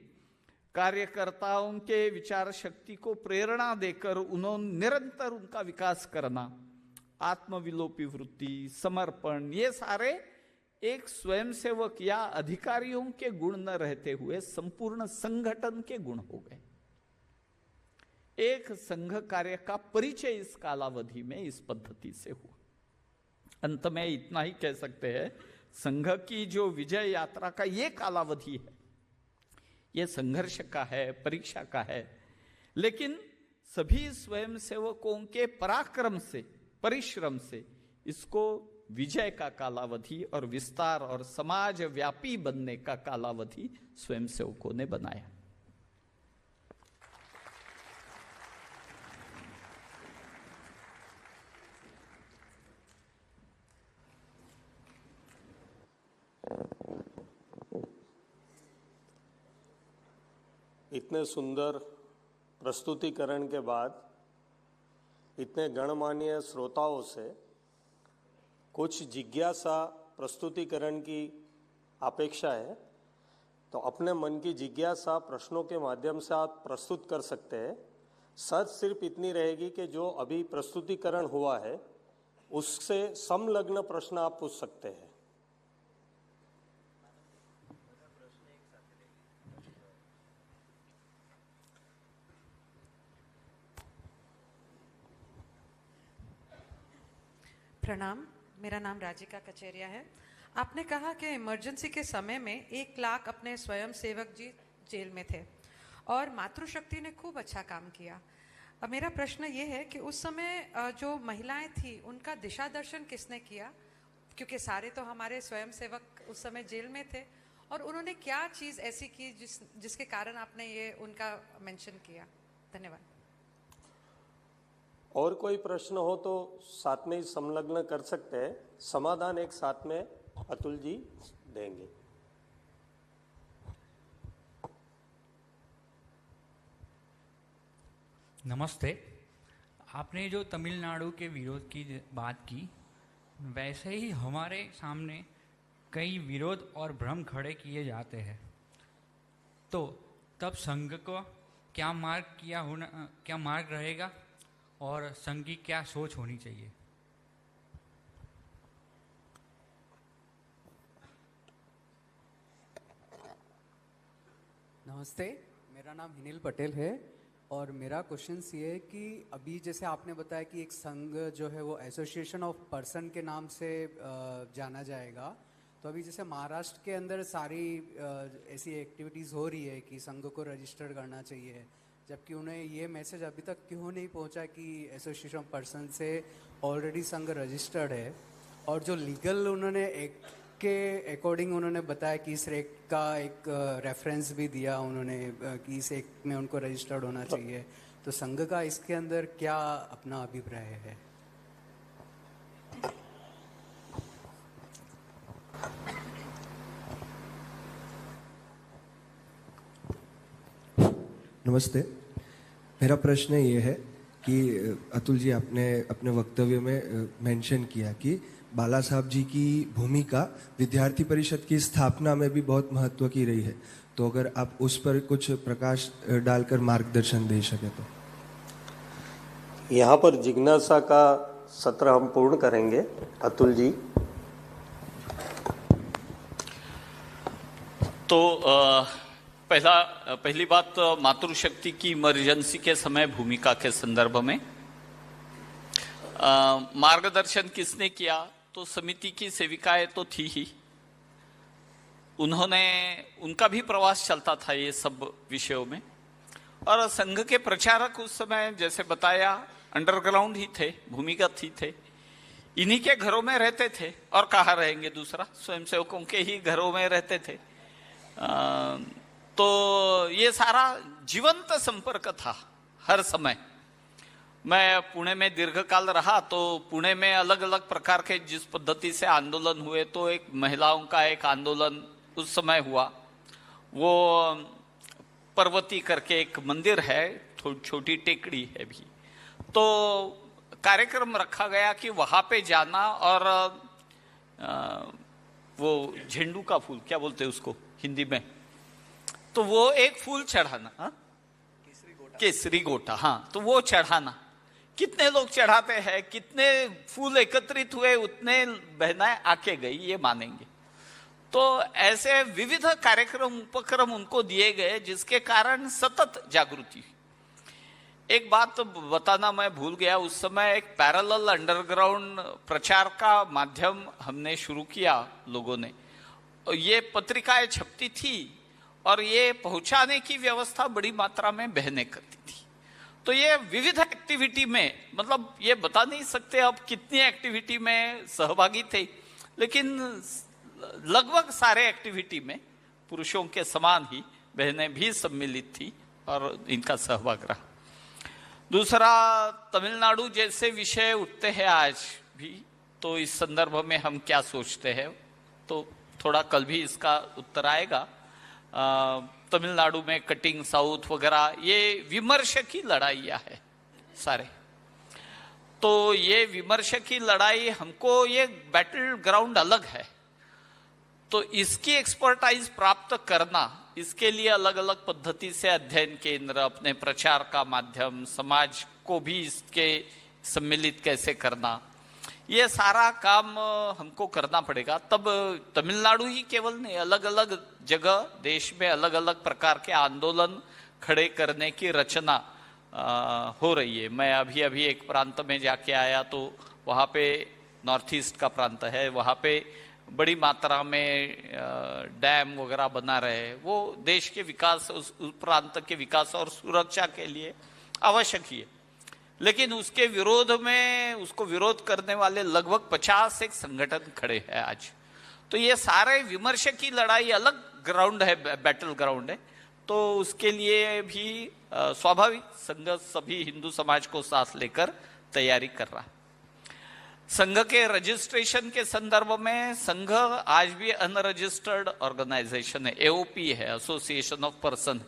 कार्यकर्ताओं के विचार शक्ति को प्रेरणा देकर उन्होंने निरंतर उनका विकास करना, आत्मविलोपी वृत्ति, समर्पण, ये सारे एक स्वयंसेवक या अधिकारियों के गुण न रहते हुए संपूर्ण संगठन के गुण हो गए। एक संघ कार्य का परिचय इस कालावधि में इस पद्धति से हुआ। अंत में इतना ही कह सकते हैं, संघ की जो विजय यात्रा का ये कालावधि है, ये संघर्ष का है, परीक्षा का है, लेकिन सभी स्वयंसेवकों के पराक्रम से, परिश्रम से इसको विजय का कालावधि और विस्तार और समाज व्यापी बनने का कालावधि स्वयंसेवकों ने बनाया। इतने सुंदर प्रस्तुतिकरण के बाद इतने गणमान्य श्रोताओं से कुछ जिज्ञासा प्रस्तुतिकरण की अपेक्षा है, तो अपने मन की जिज्ञासा प्रश्नों के माध्यम से आप प्रस्तुत कर सकते हैं। शर्त सिर्फ इतनी रहेगी कि जो अभी प्रस्तुतिकरण हुआ है उससे संलग्न प्रश्न आप पूछ सकते हैं। प्रणाम, मेरा नाम राजिका कचेरिया है। आपने कहा कि इमरजेंसी के समय में 1 लाख अपने स्वयं सेवक जी जेल में थे और मातृशक्ति ने खूब अच्छा काम किया। अब मेरा प्रश्न ये है कि उस समय जो महिलाएं थी उनका दिशा दर्शन किसने किया? क्योंकि सारे तो हमारे स्वयं सेवक उस समय जेल में थे, और उन्होंने क्या चीज़ ऐसी की जिसके कारण आपने ये उनका मेंशन किया? धन्यवाद। और कोई प्रश्न हो तो साथ में ही संलग्न कर सकते हैं। समाधान एक साथ में अतुल जी देंगे। नमस्ते। आपने जो तमिलनाडु के विरोध की बात की, वैसे ही हमारे सामने कई विरोध और भ्रम खड़े किए जाते हैं, तो तब संघ को क्या मार्ग रहेगा और संघ की क्या सोच होनी चाहिए? नमस्ते, मेरा नाम हिनिल पटेल है। और मेरा क्वेश्चन ये है कि अभी जैसे आपने बताया कि एक संघ जो है वो एसोसिएशन ऑफ पर्सन के नाम से जाना जाएगा, तो अभी जैसे महाराष्ट्र के अंदर सारी ऐसी एक्टिविटीज़ हो रही है कि संघ को रजिस्टर्ड करना चाहिए, जबकि उन्हें ये मैसेज अभी तक क्यों नहीं पहुंचा कि एसोसिएशन ऑफ पर्सन से ऑलरेडी संघ रजिस्टर्ड है, और जो लीगल उन्होंने एक्ट के अकॉर्डिंग उन्होंने बताया कि इस एक्ट का एक रेफरेंस भी दिया उन्होंने कि इस एक्ट में उनको रजिस्टर्ड होना चाहिए, तो संघ का इसके अंदर क्या अपना अभिप्राय है? नमस्ते, मेरा प्रश्न ये है कि अतुल जी आपने अपने वक्तव्य में मेंशन किया कि बाला साहब जी की भूमिका विद्यार्थी परिषद की स्थापना में भी बहुत महत्व की रही है, तो अगर आप उस पर कुछ प्रकाश डालकर मार्गदर्शन दे सके तो। यहाँ पर जिज्ञासा का सत्र हम पूर्ण करेंगे। अतुल जी। तो पहली बात मातृशक्ति की इमरजेंसी के समय भूमिका के संदर्भ में मार्गदर्शन किसने किया, तो समिति की सेविकाएं तो थी ही, उनका भी प्रवास चलता था ये सब विषयों में, और संघ के प्रचारक उस समय जैसे बताया अंडरग्राउंड ही थे, भूमिगत ही थे, इन्हीं के घरों में रहते थे, और कहाँ रहेंगे दूसरा, स्वयंसेवकों के ही घरों में रहते थे। तो ये सारा जीवंत संपर्क था हर समय। मैं पुणे में दीर्घकाल रहा, तो पुणे में अलग अलग प्रकार के जिस पद्धति से आंदोलन हुए, तो एक महिलाओं का एक आंदोलन उस समय हुआ, वो पर्वती करके एक मंदिर है, छोटी टेकड़ी है भी, तो कार्यक्रम रखा गया कि वहां पे जाना और वो झेंडू का फूल क्या बोलते हैं उसको हिंदी में, तो वो एक फूल चढ़ाना, केसरी गोटा, हाँ, तो वो चढ़ाना। कितने लोग चढ़ाते हैं, कितने फूल एकत्रित हुए, उतने बहनाएं आके गई, ये मानेंगे। तो ऐसे विविध कार्यक्रम उपक्रम उनको दिए गए, जिसके कारण सतत जागृति। एक बात बताना मैं भूल गया, उस समय एक पैरेलल अंडरग्राउंड प्रचार का माध्यम हमने शुरू किया लोगों ने, ये पत्रिकाएं छपती थी और ये पहुंचाने की व्यवस्था बड़ी मात्रा में बहनें करती थी। तो ये विविध एक्टिविटी में, मतलब ये बता नहीं सकते अब कितनी एक्टिविटी में सहभागी थे, लेकिन लगभग सारे एक्टिविटी में पुरुषों के समान ही बहनें भी सम्मिलित थी और इनका सहभाग रहा। दूसरा, तमिलनाडु जैसे विषय उठते हैं आज भी, तो इस संदर्भ में हम क्या सोचते हैं, तो थोड़ा कल भी इसका उत्तर आएगा। तमिलनाडु में कटिंग साउथ वगैरह, ये विमर्श की लड़ाइयाँ है सारे, तो ये विमर्श की लड़ाई, हमको ये बैटल ग्राउंड अलग है, तो इसकी एक्सपर्टाइज प्राप्त करना, इसके लिए अलग अलग पद्धति से अध्ययन केंद्र, अपने प्रचार का माध्यम, समाज को भी इसके सम्मिलित कैसे करना, ये सारा काम हमको करना पड़ेगा। तब तमिलनाडु ही केवल नहीं, अलग अलग जगह देश में अलग अलग प्रकार के आंदोलन खड़े करने की रचना हो रही है। मैं अभी एक प्रांत में जाके आया, तो वहाँ पे नॉर्थ ईस्ट का प्रांत है, वहाँ पे बड़ी मात्रा में डैम वगैरह बना रहे, वो देश के विकास, उस प्रांत के विकास और सुरक्षा के लिए आवश्यक ही है। लेकिन उसके विरोध में, उसको विरोध करने वाले लगभग 50 एक संगठन खड़े हैं आज। तो ये सारे विमर्श की लड़ाई अलग ग्राउंड है, बैटल ग्राउंड है, तो उसके लिए भी स्वाभाविक संघ सभी हिंदू समाज को साथ लेकर तैयारी कर रहा है। संघ के रजिस्ट्रेशन के संदर्भ में, संघ आज भी अनरजिस्टर्ड ऑर्गेनाइजेशन है, एओपी है, एसोसिएशन ऑफ पर्सन,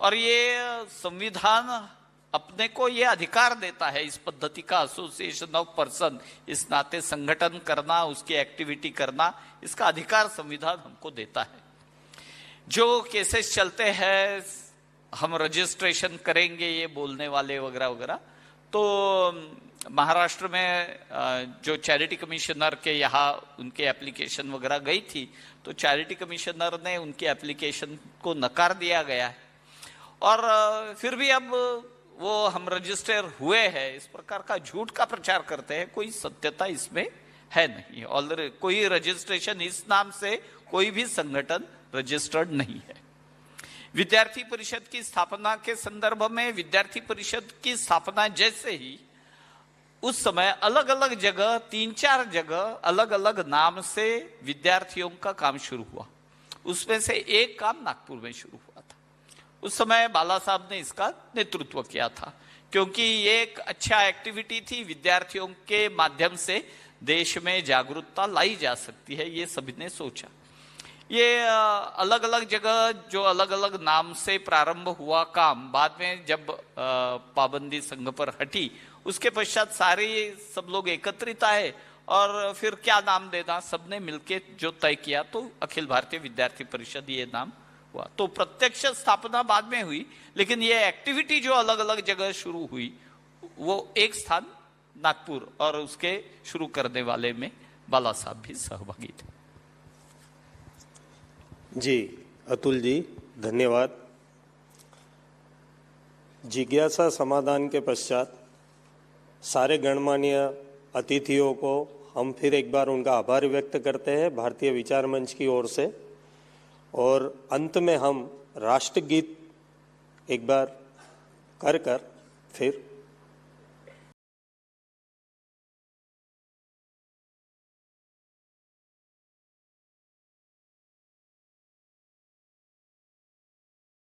और ये संविधान अपने को ये अधिकार देता है इस पद्धति का, एसोसिएशन ऑफ पर्सन, इस नाते संगठन करना, उसकी एक्टिविटी करना, इसका अधिकार संविधान हमको देता है। जो केसेस चलते हैं, हम रजिस्ट्रेशन करेंगे ये बोलने वाले वगैरह वगैरह, तो महाराष्ट्र में जो चैरिटी कमिश्नर के यहाँ उनके एप्लीकेशन वगैरह गई थी, तो चैरिटी कमिश्नर ने उनकी एप्लीकेशन को नकार दिया गया है, और फिर भी अब वो हम रजिस्टर हुए हैं, इस प्रकार का झूठ का प्रचार करते हैं, कोई सत्यता इसमें है नहीं। ऑलरेडी कोई रजिस्ट्रेशन इस नाम से कोई भी संगठन रजिस्टर्ड नहीं है। विद्यार्थी परिषद की स्थापना के संदर्भ में, विद्यार्थी परिषद की स्थापना जैसे ही उस समय अलग अलग जगह 3-4 जगह अलग अलग नाम से विद्यार्थियों का काम शुरू हुआ। उसमें से एक काम नागपुर में शुरू हुआ था। उस समय बाला साहब ने इसका नेतृत्व किया था, क्योंकि ये एक अच्छा एक्टिविटी थी। विद्यार्थियों के माध्यम से देश में जागरूकता लाई जा सकती है, ये सभी ने सोचा। ये अलग अलग जगह जो अलग अलग नाम से प्रारंभ हुआ काम, बाद में जब पाबंदी संघ पर हटी, उसके पश्चात सारे सब लोग एकत्रित आए और फिर क्या नाम देना सबने मिलके जो तय किया, तो अखिल भारतीय विद्यार्थी परिषद ये नाम हुआ। तो प्रत्यक्ष स्थापना बाद में हुई, लेकिन ये एक्टिविटी जो अलग अलग जगह शुरू हुई, वो एक स्थान नागपुर, और उसके शुरू करने वाले में बाला साहब भी सहभागी थे। जी अतुल जी, धन्यवाद। जिज्ञासा समाधान के पश्चात सारे गणमान्य अतिथियों को हम फिर एक बार उनका आभार व्यक्त करते हैं भारतीय विचार मंच की ओर से, और अंत में हम राष्ट्रगीत एक बार कर फिर